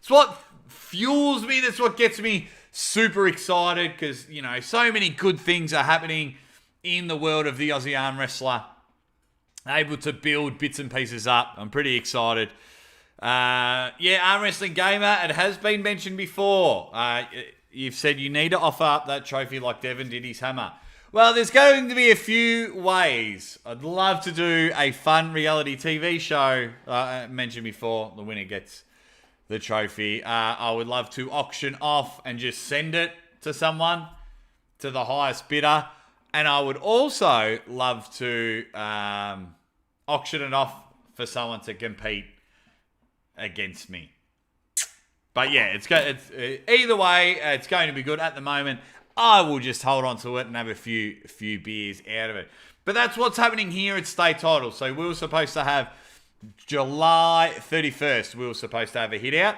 what fuels me. That's what gets me super excited because, you know, so many good things are happening in the world of the Aussie Arm Wrestler. Able to build bits and pieces up. I'm pretty excited. Yeah, Arm Wrestling Gamer, it has been mentioned before. You've said you need to offer up that trophy like Devon did his hammer. Well, there's going to be a few ways. I'd love to do a fun reality TV show. I mentioned before, the winner gets the trophy. I would love to auction off and just send it to someone, to the highest bidder. And I would also love to auction it off for someone to compete against me. But yeah, it's either way, it's going to be good at the moment. I will just hold on to it and have a few beers out of it. But that's what's happening here at State Titles. So we were supposed to have July 31st. We were supposed to have a hit out.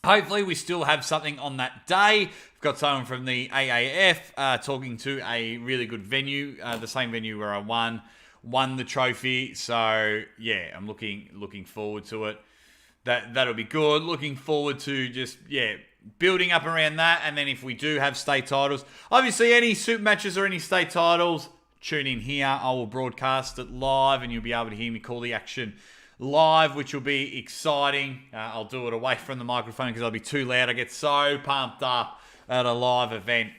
Hopefully we still have something on that day. We've got someone from the AAF talking to a really good venue, the same venue where I won the trophy. So yeah, I'm looking forward to it. That'll be good. Looking forward to just, yeah, building up around that. And then if we do have state titles, obviously any super matches or any state titles, tune in here. I will broadcast it live and you'll be able to hear me call the action live, which will be exciting. I'll do it away from the microphone because I'll be too loud. I get so pumped up at a live event.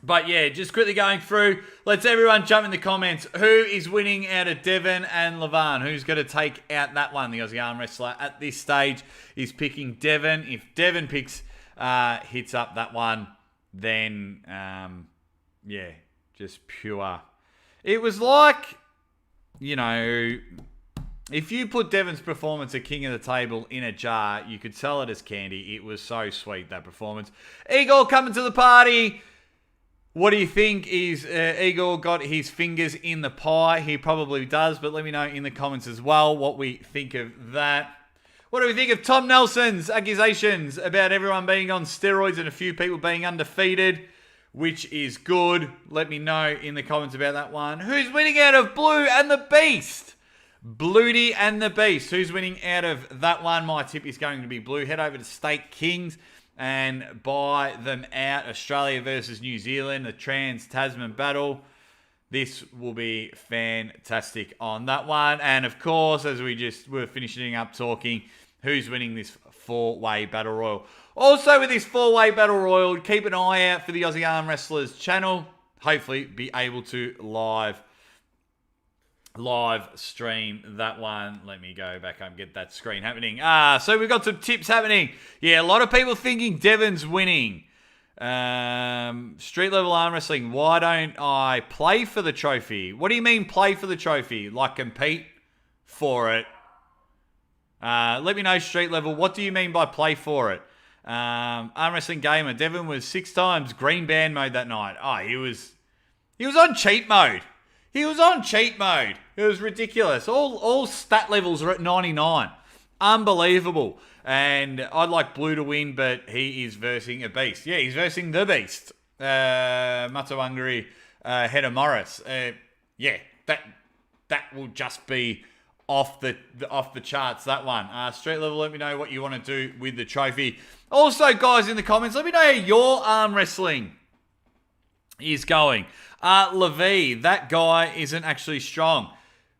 But yeah, just quickly going through. Let's everyone jump in the comments. Who is winning out of Devon and Levan? Who's going to take out that one? The Aussie Arm Wrestler at this stage is picking Devon. If Devon picks hits up that one, then, just pure. It was like, if you put Devon's performance at King of the Table in a jar, you could sell it as candy. It was so sweet, that performance. Igor coming to the party. What do you think? Is Igor got his fingers in the pie? He probably does, but let me know in the comments as well what we think of that. What do we think of Tom Nelson's accusations about everyone being on steroids and a few people being undefeated, which is good? Let me know in the comments about that one. Who's winning out of Blue and the Beast? Bluty and the Beast. Who's winning out of that one? My tip is going to be Blue. Head over to State Kings and buy them out. Australia versus New Zealand, the Trans-Tasman battle. This will be fantastic on that one. And of course, as we're finishing up talking, who's winning this four-way battle royal. Also with this four-way battle royal, keep an eye out for the Aussie Arm Wrestlers channel. Hopefully be able to live stream that one. Let me go back up and get that screen happening. So we've got some tips happening. Yeah, a lot of people thinking Devon's winning. Street level arm wrestling. Why don't I play for the trophy? What do you mean play for the trophy? Like compete for it? Let me know street level. What do you mean by play for it? Arm wrestling gamer. Devon was 6 times green band mode that night. Oh, he was on cheat mode. He was on cheat mode. It was ridiculous. All stat levels are at 99. Unbelievable. And I'd like Blue to win, but he is versing a beast. Yeah, he's versing the beast. Matawangari, Hedda Morris. That will just be off the charts, that one. Street level, let me know what you want to do with the trophy. Also, guys, in the comments, let me know how your arm wrestling is going. Levi, that guy isn't actually strong.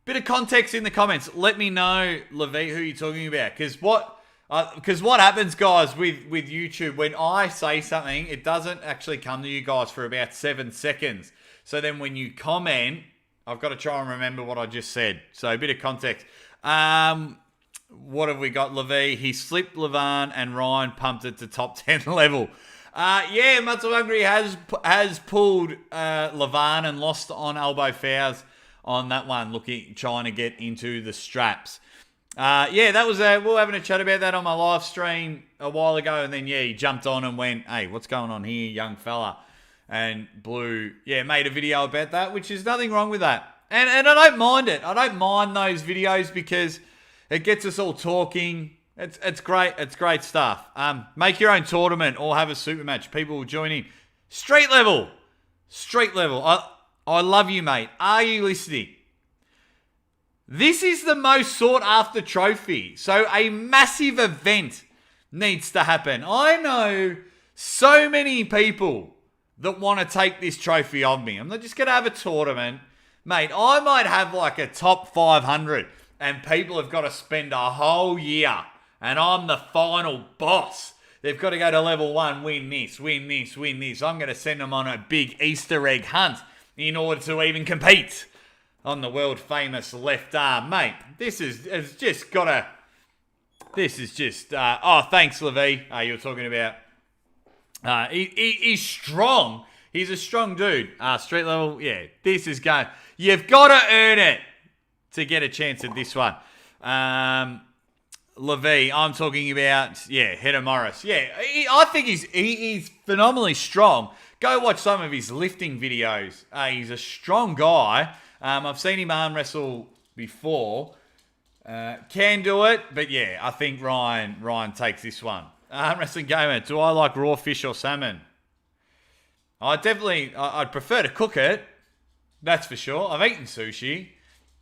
Bit of context in the comments. Let me know, Levi, who you're talking about. Because what happens, guys, with YouTube, when I say something, it doesn't actually come to you guys for about 7 seconds. So then when you comment, I've got to try and remember what I just said. So a bit of context. What have we got, Levi? He slipped Levan and Ryan pumped it to top 10 level. Matsuvangri has pulled Levan and lost on elbow fouls on that one, trying to get into the straps. That was we were having a chat about that on my live stream a while ago, and then he jumped on and went, "Hey, what's going on here, young fella?" And Blue, made a video about that, which is nothing wrong with that, and I don't mind it. I don't mind those videos because it gets us all talking. It's great. It's great stuff. Make your own tournament or have a super match. People will join in. Street level. I love you, mate. Are you listening? This is the most sought after trophy. So a massive event needs to happen. I know so many people that want to take this trophy of me. I'm not just going to have a tournament. Mate, I might have like a top 500 and people have got to spend a whole year. And I'm the final boss. They've got to go to level 1, win this. I'm going to send them on a big Easter egg hunt in order to even compete on the world famous left arm. Mate, thanks, Levi. You were talking about, he's strong. He's a strong dude. Street level, this is going. You've got to earn it to get a chance at this one. Levi, I'm talking about, Hedda Morris. I think he's phenomenally strong. Go watch some of his lifting videos. He's a strong guy. I've seen him arm wrestle before. Can do it, but I think Ryan takes this one. Arm wrestling gamer, do I like raw fish or salmon? I'd prefer to cook it. That's for sure. I've eaten sushi.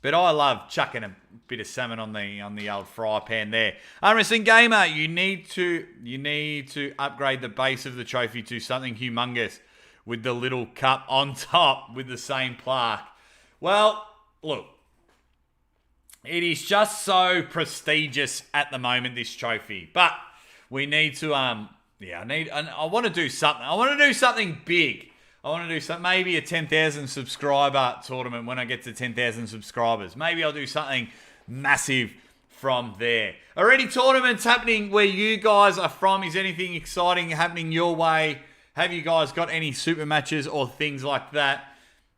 But I love chucking a bit of salmon on the old fry pan there. Arm wrestling gamer, you need to upgrade the base of the trophy to something humongous with the little cup on top with the same plaque. Well, look, it is just so prestigious at the moment, this trophy. But we need to I want to do something. I want to do something big. I want to do maybe a 10,000 subscriber tournament when I get to 10,000 subscribers. Maybe I'll do something massive from there. Are any tournaments happening where you guys are from? Is anything exciting happening your way? Have you guys got any super matches or things like that?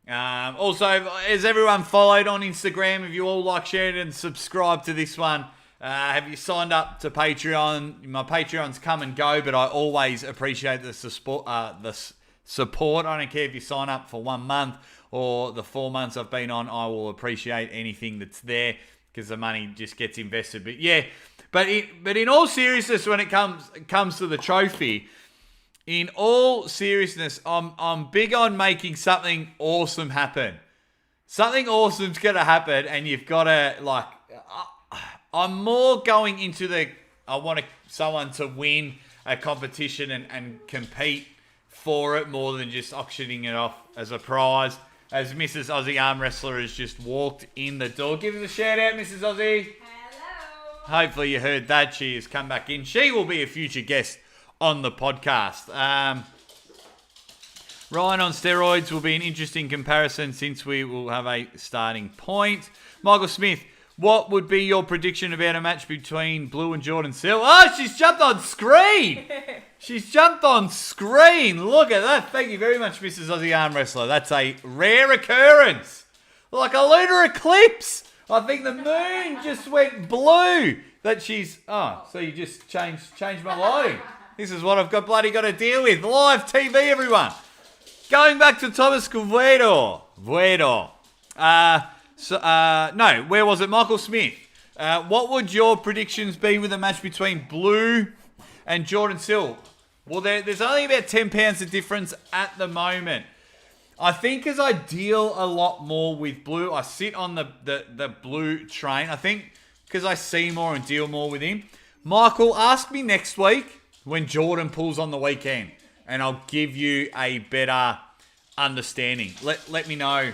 Also, has everyone followed on Instagram? Have you all shared and subscribed to this one? Have you signed up to Patreon? My Patreons come and go, but I always appreciate the support. I don't care if you sign up for 1 month or the 4 months I've been on. I will appreciate anything that's there because the money just gets invested. But yeah, but in all seriousness, when it comes to the trophy, in all seriousness, I'm big on making something awesome happen. Something awesome's gonna happen, and you've got to I'm more going into I want someone to win a competition and compete for it more than just auctioning it off as a prize. As Mrs. Aussie Arm Wrestler has just walked in the door. Give us a shout out, Mrs. Aussie. Hello. Hopefully you heard that. She has come back in. She will be a future guest on the podcast. Ryan on steroids will be an interesting comparison since we will have a starting point. Michael Smith, what would be your prediction about a match between Blue and Jordan Sill? Oh, she's jumped on screen. She's jumped on screen. Look at that. Thank you very much, Mrs. Aussie Arm Wrestler. That's a rare occurrence. Like a lunar eclipse. I think the moon just went blue. So you just changed my lighting. This is what I've bloody got to deal with. Live TV, everyone. Going back to Thomas Vuedo. Where was it? Michael Smith. What would your predictions be with a match between Blue and Jordan Sill? Well, there's only about 10 pounds of difference at the moment. I think as I deal a lot more with Blue, I sit on the Blue train. I think because I see more and deal more with him. Michael, ask me next week when Jordan pulls on the weekend, and I'll give you a better understanding. Let me know.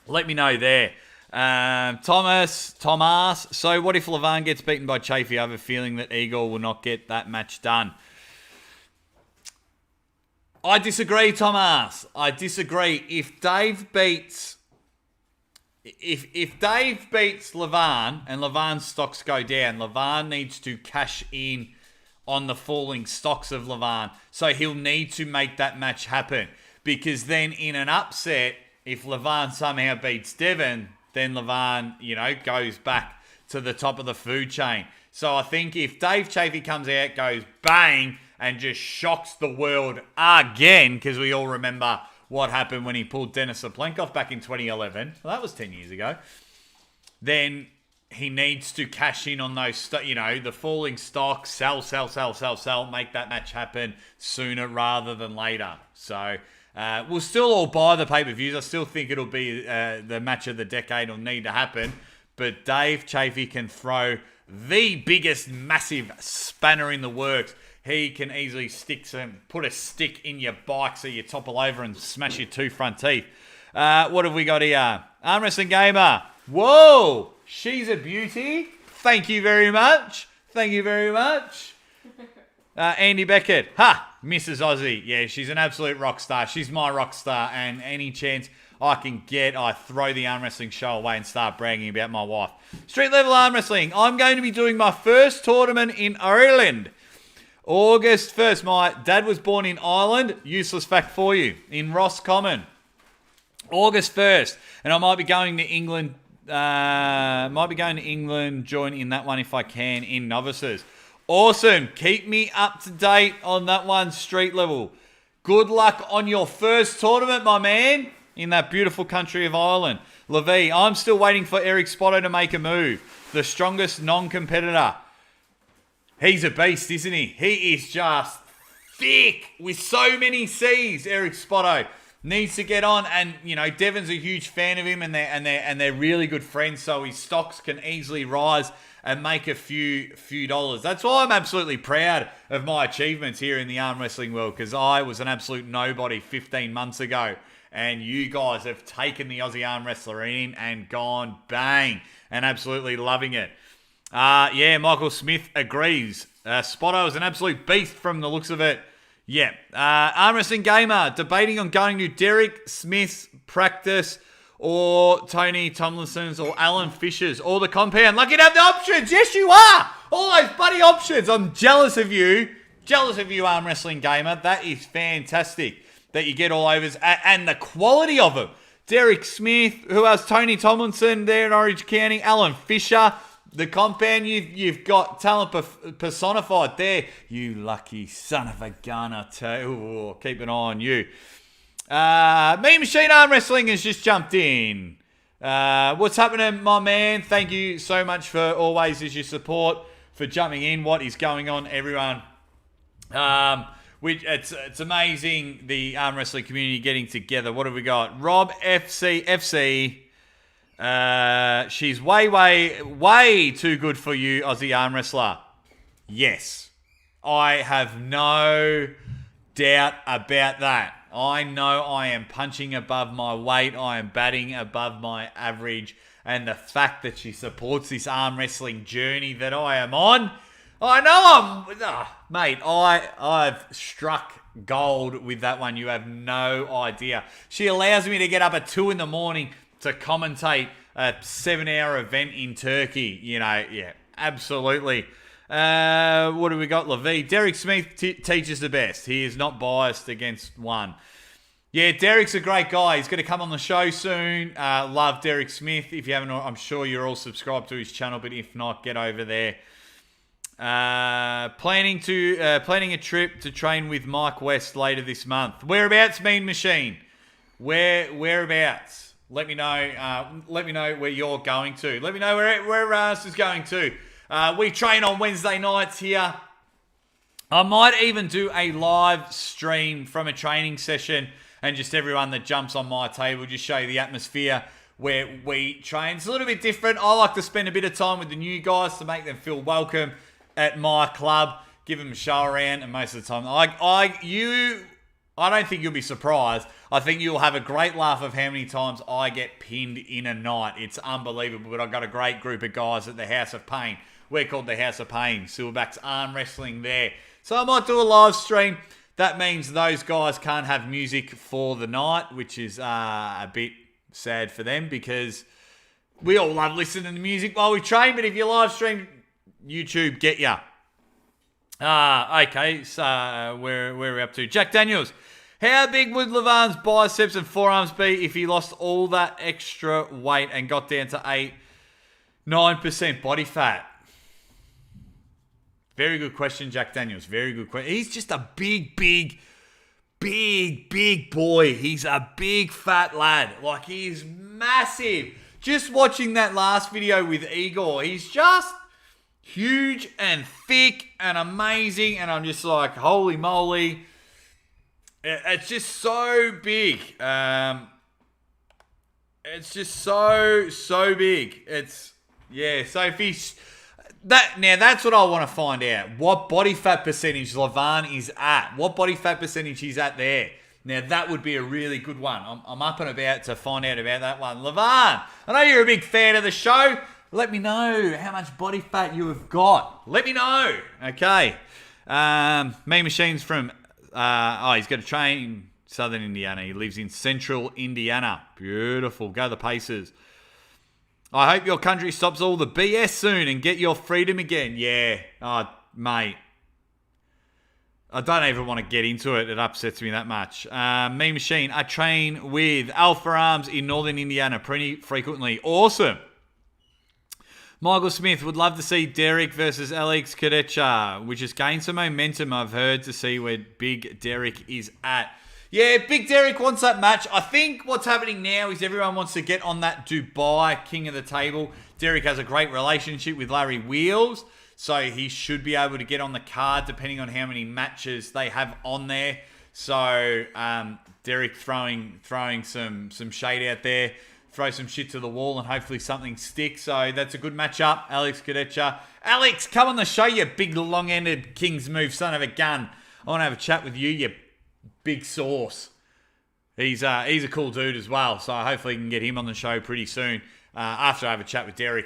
Let me know there. Thomas. So what if Levan gets beaten by Chafee? I have a feeling that Igor will not get that match done. I disagree, Thomas. I disagree. If Dave beats Levan and Levan's stocks go down, Levan needs to cash in on the falling stocks of Levan. So he'll need to make that match happen. Because then in an upset, if Levan somehow beats Devon, then Levan, goes back to the top of the food chain. So I think if Dave Chafee comes out, goes bang, and just shocks the world again, because we all remember what happened when he pulled Denis Saplenkov back in 2011. Well, that was 10 years ago. Then he needs to cash in on those, the falling stock, sell, make that match happen sooner rather than later. So we'll still all buy the pay-per-views. I still think it'll be the match of the decade will need to happen. But Dave Chafee can throw the biggest, massive spanner in the works. He can easily put a stick in your bike so you topple over and smash your two front teeth. What have we got here? Arm Wrestling Gamer. Whoa! She's a beauty. Thank you very much. Andy Beckett. Mrs. Aussie. Yeah, she's an absolute rock star. She's my rock star. And any chance I can get, I throw the arm wrestling show away and start bragging about my wife. Street level arm wrestling. I'm going to be doing my first tournament in Ireland. August 1st. My dad was born in Ireland. Useless fact for you. In Roscommon. August 1st. And I might be going to England. Join in that one if I can in novices. Awesome. Keep me up to date on that one, street level. Good luck on your first tournament, my man, in that beautiful country of Ireland. Levi, I'm still waiting for Eric Spotto to make a move. The strongest non-competitor. He's a beast, isn't he? He is just thick with so many C's, Eric Spotto. Needs to get on, and Devon's a huge fan of him, and they're really good friends, so his stocks can easily rise and make a few dollars. That's why I'm absolutely proud of my achievements here in the arm wrestling world, because I was an absolute nobody 15 months ago, and you guys have taken the Aussie arm wrestler in and gone bang, and absolutely loving it. Michael Smith agrees. Spotto is an absolute beast from the looks of it. Yeah. Arm Wrestling Gamer, debating on going to Derek Smith's practice or Tony Tomlinson's or Alan Fisher's or the compound. Lucky to have the options. Yes, you are. All those bloody options. I'm jealous of you. Jealous of you, Arm Wrestling Gamer. That is fantastic that you get all overs and the quality of them. Derek Smith, who else? Tony Tomlinson there in Orange County. Alan Fisher. The compound, you've got talent personified there. You lucky son of a gun, I tell you. Ooh, keep an eye on you. Mean Machine Arm Wrestling has just jumped in. What's happening, my man? Thank you so much for always as your support, for jumping in. What is going on, everyone? It's amazing, the arm wrestling community getting together. What have we got? Rob FC. She's way too good for you, Aussie arm wrestler. Yes. I have no doubt about that. I know I am punching above my weight. I am batting above my average. And the fact that she supports this arm wrestling journey that I am on, I know mate, I've struck gold with that one. You have no idea. She allows me to get up at 2 in the morning to commentate a 7-hour event in Turkey. You know, yeah, absolutely. What do we got, Levi? Derek Smith teaches the best. He is not biased against one. Yeah, Derek's a great guy. He's going to come on the show soon. Love Derek Smith. If you haven't, I'm sure you're all subscribed to his channel, but if not, get over there. Planning a trip to train with Mike West later this month. Whereabouts, Mean Machine? Whereabouts? Let me know. Let me know where you're going to. Let me know where Ras is going to. We train on Wednesday nights here. I might even do a live stream from a training session, and just everyone that jumps on my table, just show you the atmosphere where we train. It's a little bit different. I like to spend a bit of time with the new guys to make them feel welcome at my club. Give them a show around, and most of the time, I don't think you'll be surprised. I think you'll have a great laugh of how many times I get pinned in a night. It's unbelievable, but I've got a great group of guys at the House of Pain. We're called the House of Pain. Silverback's arm wrestling there. So I might do a live stream. That means those guys can't have music for the night, which is a bit sad for them, because we all love listening to music while we train, but if you live stream, YouTube get ya. Okay, so where are we up to? Jack Daniels. How big would Levan's biceps and forearms be if he lost all that extra weight and got down to 9% body fat? Very good question, Jack Daniels. Very good question. He's just a big boy. He's a big fat lad. Like, he's massive. Just watching that last video with Igor, he's just huge and thick and amazing. And I'm just like, holy moly. It's just so big. It's just so big. Yeah, so if he's... That's what I want to find out. What body fat percentage Levan is at. What body fat percentage he's at there. Now, that would be a really good one. I'm up and about to find out about that one. Levan, I know you're a big fan of the show. Let me know how much body fat you have got. Let me know. Okay. Mean Machine's from... he's got a train in Southern Indiana. He lives in Central Indiana. Beautiful. Go the Pacers. I hope your country stops all the BS soon and get your freedom again. Yeah. Oh, mate. I don't even want to get into it. It upsets me that much. Mean Machine. I train with Alpha Arms in Northern Indiana pretty frequently. Awesome. Michael Smith would love to see Derek versus Alex Kadecha, which has gained some momentum, I've heard, to see where Big Derek is at. Yeah, Big Derek wants that match. I think what's happening now is everyone wants to get on that Dubai King of the Table. Derek has a great relationship with Larry Wheels, so he should be able to get on the card depending on how many matches they have on there. So Derek throwing some shade out there, throw some shit to the wall, and hopefully something sticks. So that's a good matchup. Alex Kadecha. Alex, come on the show, you big long-ended King's Move son of a gun. I want to have a chat with you, you big sauce. He's a cool dude as well, so hopefully we can get him on the show pretty soon after I have a chat with Derek.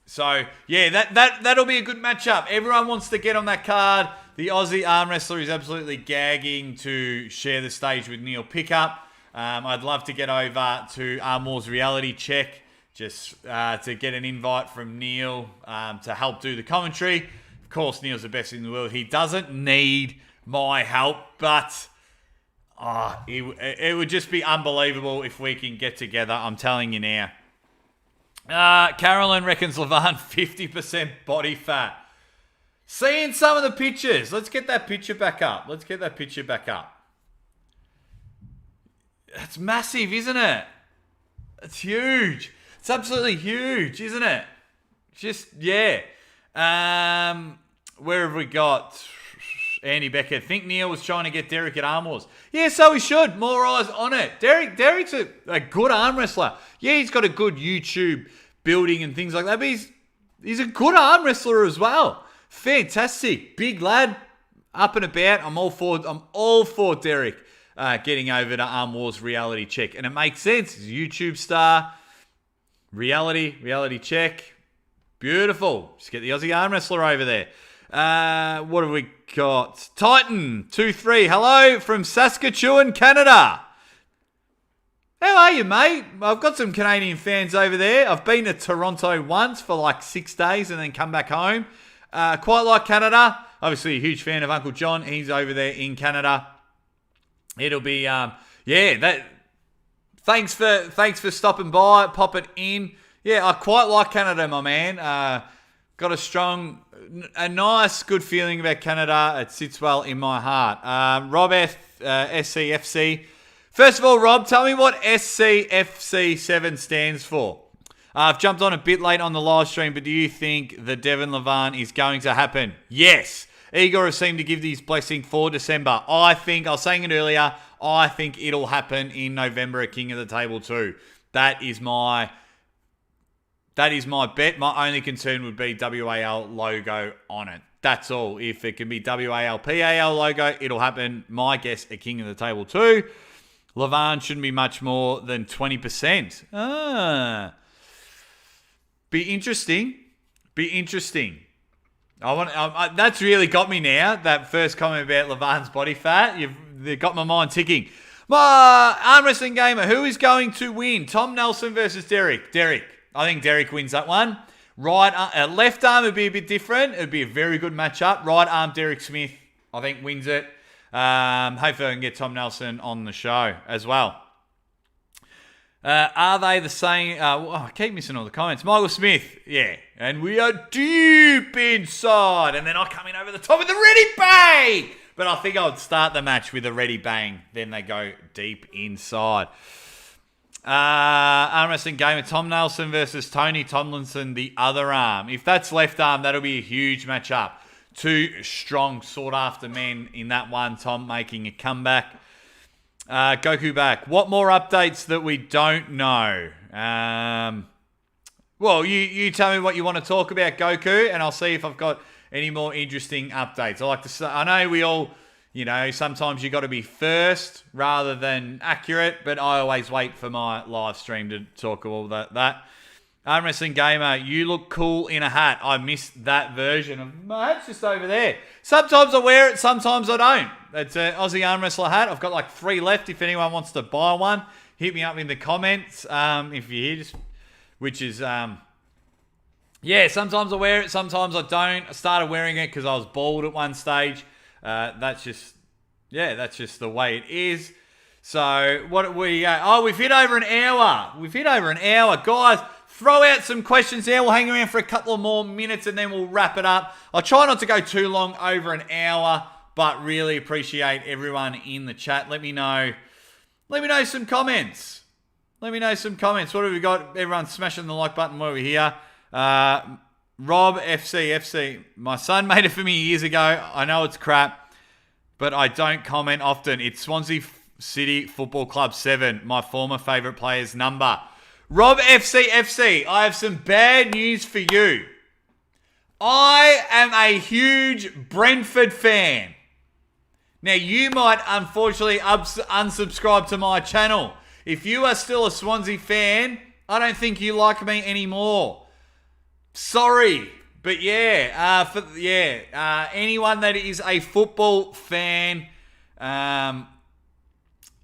So yeah, that'll be a good matchup. Everyone wants to get on that card. The Aussie arm wrestler is absolutely gagging to share the stage with Neil Pickup. I'd love to get over to Wars Reality Check just to get an invite from Neil to help do the commentary. Of course, Neil's the best in the world. He doesn't need my help, but it would just be unbelievable if we can get together. I'm telling you now. Carolyn reckons Levan 50% body fat. Seeing some of the pictures. Let's get that picture back up. That's massive, isn't it? It's huge. It's absolutely huge, isn't it? Just, yeah. Where have we got? Andy Becker. Think Neil was trying to get Derek at Arm Wars. Yeah, so he should. More eyes on it. Derek's a good arm wrestler. Yeah, he's got a good YouTube building and things like that, but he's a good arm wrestler as well. Fantastic. Big lad. Up and about. I'm all for Derek getting over to Arm Wars Reality Check. And it makes sense. He's a YouTube star. Reality Check. Beautiful. Just get the Aussie arm wrestler over there. What have we got? Titan23. Hello from Saskatchewan, Canada. How are you, mate? I've got some Canadian fans over there. I've been to Toronto once for like 6 days and then come back home. Quite like Canada. Obviously a huge fan of Uncle John. He's over there in Canada. It'll be, thanks for stopping by, popping in. Yeah, I quite like Canada, my man. Got a nice, good feeling about Canada. It sits well in my heart. Rob SCFC. First of all, Rob, tell me what SCFC7 stands for. I've jumped on a bit late on the live stream, but do you think the Devon Levan is going to happen? Yes. Igor has seemed to give his blessing for December. I was saying it earlier, I think it'll happen in November at King of the Table 2. That is my bet. My only concern would be WAL logo on it. That's all. If it can be WAL PAL logo, it'll happen, my guess, at King of the Table 2. Levan shouldn't be much more than 20%. Be interesting. That's really got me now, that first comment about Levan's body fat. You've got my mind ticking. My arm wrestling gamer, who is going to win? Tom Nelson versus Derek. I think Derek wins that one. Left arm would be a bit different. It would be a very good matchup. Right arm, Derek Smith, I think, wins it. Hopefully I can get Tom Nelson on the show as well. Are they the same? I keep missing all the comments. Michael Smith, yeah. And we are deep inside. And then I come in over the top with the Ready Bang. But I think I would start the match with a Ready Bang. Then they go deep inside. Arm wrestling game of Tom Nelson versus Tony Tomlinson, the other arm. If that's left arm, that'll be a huge matchup. Two strong, sought-after men in that one. Tom making a comeback. Goku back. What more updates that we don't know? Well, you tell me what you want to talk about, Goku, and I'll see if I've got any more interesting updates. I like to say, I know we all, sometimes you got to be first rather than accurate, but I always wait for my live stream to talk all that. Arm Wrestling Gamer, you look cool in a hat. I missed that version of my hat's just over there. Sometimes I wear it, sometimes I don't. It's an Aussie Arm Wrestler hat. I've got like 3 left. If anyone wants to buy one, hit me up in the comments. If you're here, which is, sometimes I wear it, sometimes I don't. I started wearing it because I was bald at one stage. That's just the way it is. So what we've hit over an hour. Guys, throw out some questions there. We'll hang around for a couple of more minutes and then we'll wrap it up. I'll try not to go too long, over an hour, but really appreciate everyone in the chat. Let me know some comments. What have we got? Everyone smashing the like button while we're here. Rob FC. My son made it for me years ago. I know it's crap, but I don't comment often. It's Swansea City Football Club 7, my former favourite player's number. Rob FC, I have some bad news for you. I am a huge Brentford fan. Now, you might unfortunately unsubscribe to my channel. If you are still a Swansea fan, I don't think you like me anymore. Sorry. But anyone that is a football fan,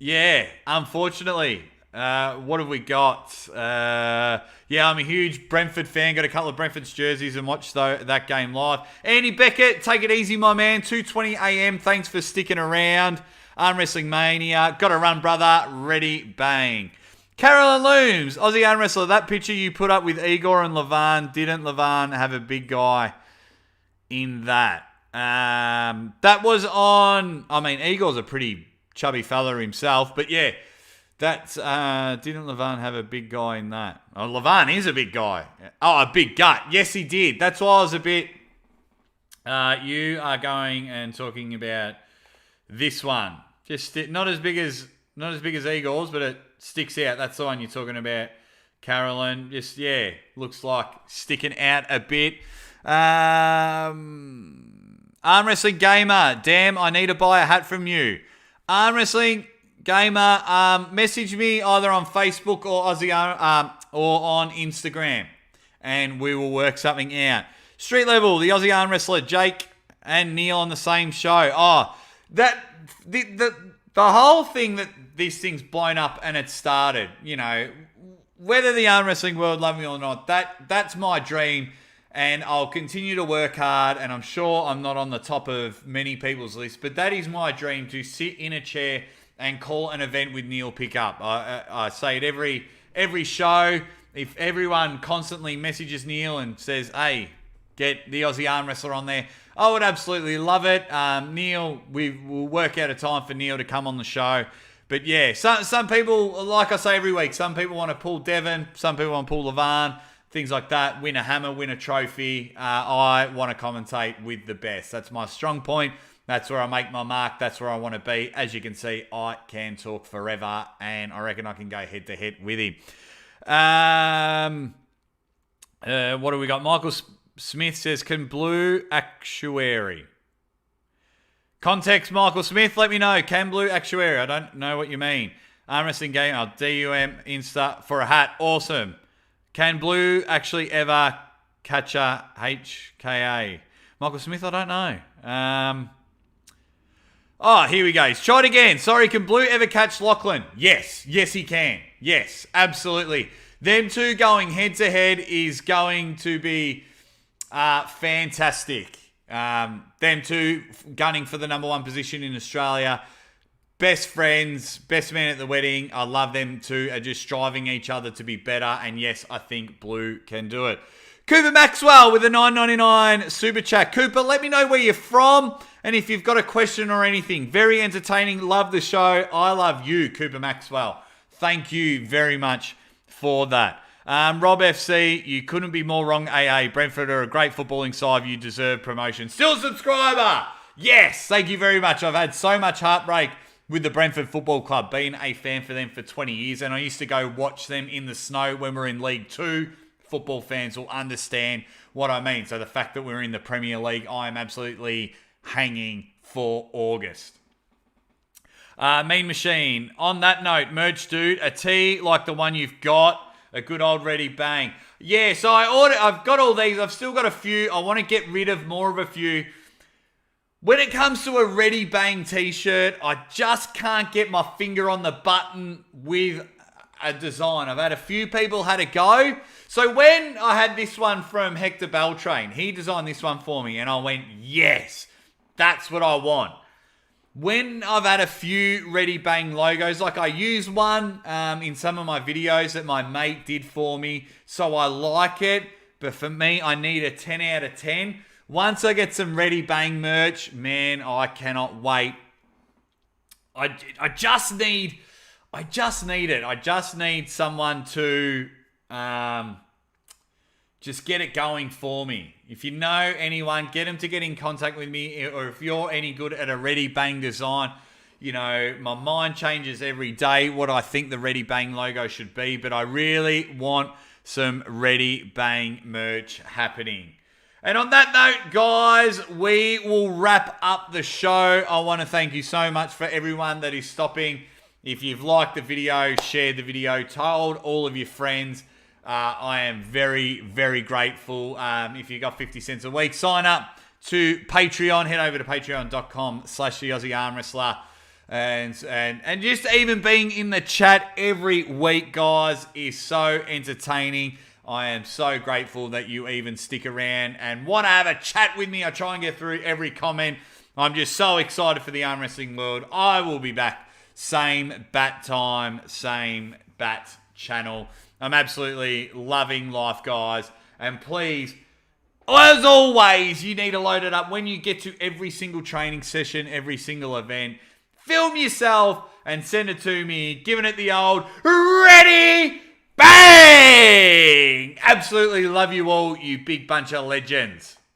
Yeah, unfortunately. What have we got? Yeah, I'm a huge Brentford fan. Got a couple of Brentford's jerseys and watched that game live. Andy Beckett, take it easy, my man. 2:20 a.m. Thanks for sticking around. ArmWrestling Mania. Got to run, brother. Ready, bang. Carolyn Looms, Aussie arm wrestler. That picture you put up with Igor and Levan, didn't Levan have a big guy in that? That was on... I mean, Igor's a pretty chubby fella himself, but yeah, that's... didn't Levan have a big guy in that? Oh, Levan is a big guy. Oh, a big gut. Yes, he did. That's why I was a bit... you are going and talking about this one. Just not as big as Igor's, but it sticks out. That's the one you're talking about, Carolyn. Just, yeah, looks like sticking out a bit. Arm Wrestling Gamer, damn, I need to buy a hat from you. Arm Wrestling Gamer, message me either on Facebook or or on Instagram, and we will work something out. Street Level, the Aussie arm wrestler Jake and Neil on the same show. Oh, the whole thing that this thing's blown up and it started, you know, whether the arm wrestling world love me or not, that's my dream, and I'll continue to work hard, and I'm sure I'm not on the top of many people's list, but that is my dream, to sit in a chair and call an event with Neil pick up. I say it every show. If everyone constantly messages Neil and says, hey, get the Aussie arm wrestler on there, I would absolutely love it. Neil, we will work out a time for Neil to come on the show. But yeah, some people, like I say every week, some people want to pull Devon, some people want to pull Levan, things like that, win a hammer, win a trophy. I want to commentate with the best. That's my strong point. That's where I make my mark. That's where I want to be. As you can see, I can talk forever, and I reckon I can go head-to-head with him. What do we got? Michael Smith says, can Blue Actuary? Context, Michael Smith, let me know. Can Blue Actuary? I don't know what you mean. Arm Wrestling Game, I'll DUM Insta for a hat. Awesome. Can Blue actually ever catch a HKA? Michael Smith, I don't know. Oh, here we go. He's tried again. Sorry, can Blue ever catch Lachlan? Yes. Yes, he can. Yes, absolutely. Them two going head-to-head is going to be fantastic. Them two gunning for the number one position in Australia. Best friends, best man at the wedding. I love them two are just striving each other to be better. And yes, I think Blue can do it. Cooper Maxwell with a $9.99 super chat. Cooper, let me know where you're from and if you've got a question or anything. Very entertaining. Love the show. I love you, Cooper Maxwell. Thank you very much for that. Rob FC, you couldn't be more wrong, AA. Brentford are a great footballing side. You deserve promotion. Still a subscriber. Yes, thank you very much. I've had so much heartbreak with the Brentford Football Club, being a fan for them for 20 years, and I used to go watch them in the snow when we were in League 2. Football fans will understand what I mean. So the fact that we're in the Premier League, I am absolutely hanging for August. Mean Machine. On that note, merch dude, a tee like the one you've got, a good old Ready Bang. Yeah, so I've got all these. I've still got a few. I want to get rid of more of a few. When it comes to a Ready Bang t-shirt, I just can't get my finger on the button with a design. I've had a few people had a go. So when I had this one from Hector Beltrain, he designed this one for me and I went, yes, that's what I want. When I've had a few Ready Bang logos, like I used one in some of my videos that my mate did for me, so I like it, but for me, I need a 10 out of 10. Once I get some Ready Bang merch, man, I cannot wait. I just need it. I just need someone to just get it going for me. If you know anyone, get them to get in contact with me. Or if you're any good at a Ready Bang design, you know, my mind changes every day what I think the Ready Bang logo should be. But I really want some Ready Bang merch happening. And on that note, guys, we will wrap up the show. I want to thank you so much for everyone that is stopping. If you've liked the video, shared the video, told all of your friends, I am very, very grateful. If you got 50 cents a week, sign up to Patreon. Head over to patreon.com/the Aussie Arm Wrestler. And just even being in the chat every week, guys, is so entertaining. I am so grateful that you even stick around and want to have a chat with me. I try and get through every comment. I'm just so excited for the arm wrestling world. I will be back. Same bat time, same bat channel. I'm absolutely loving life, guys. And please, as always, you need to load it up when you get to every single training session, every single event. Film yourself and send it to me, giving it the old ready, bang! Absolutely love you all, you big bunch of legends.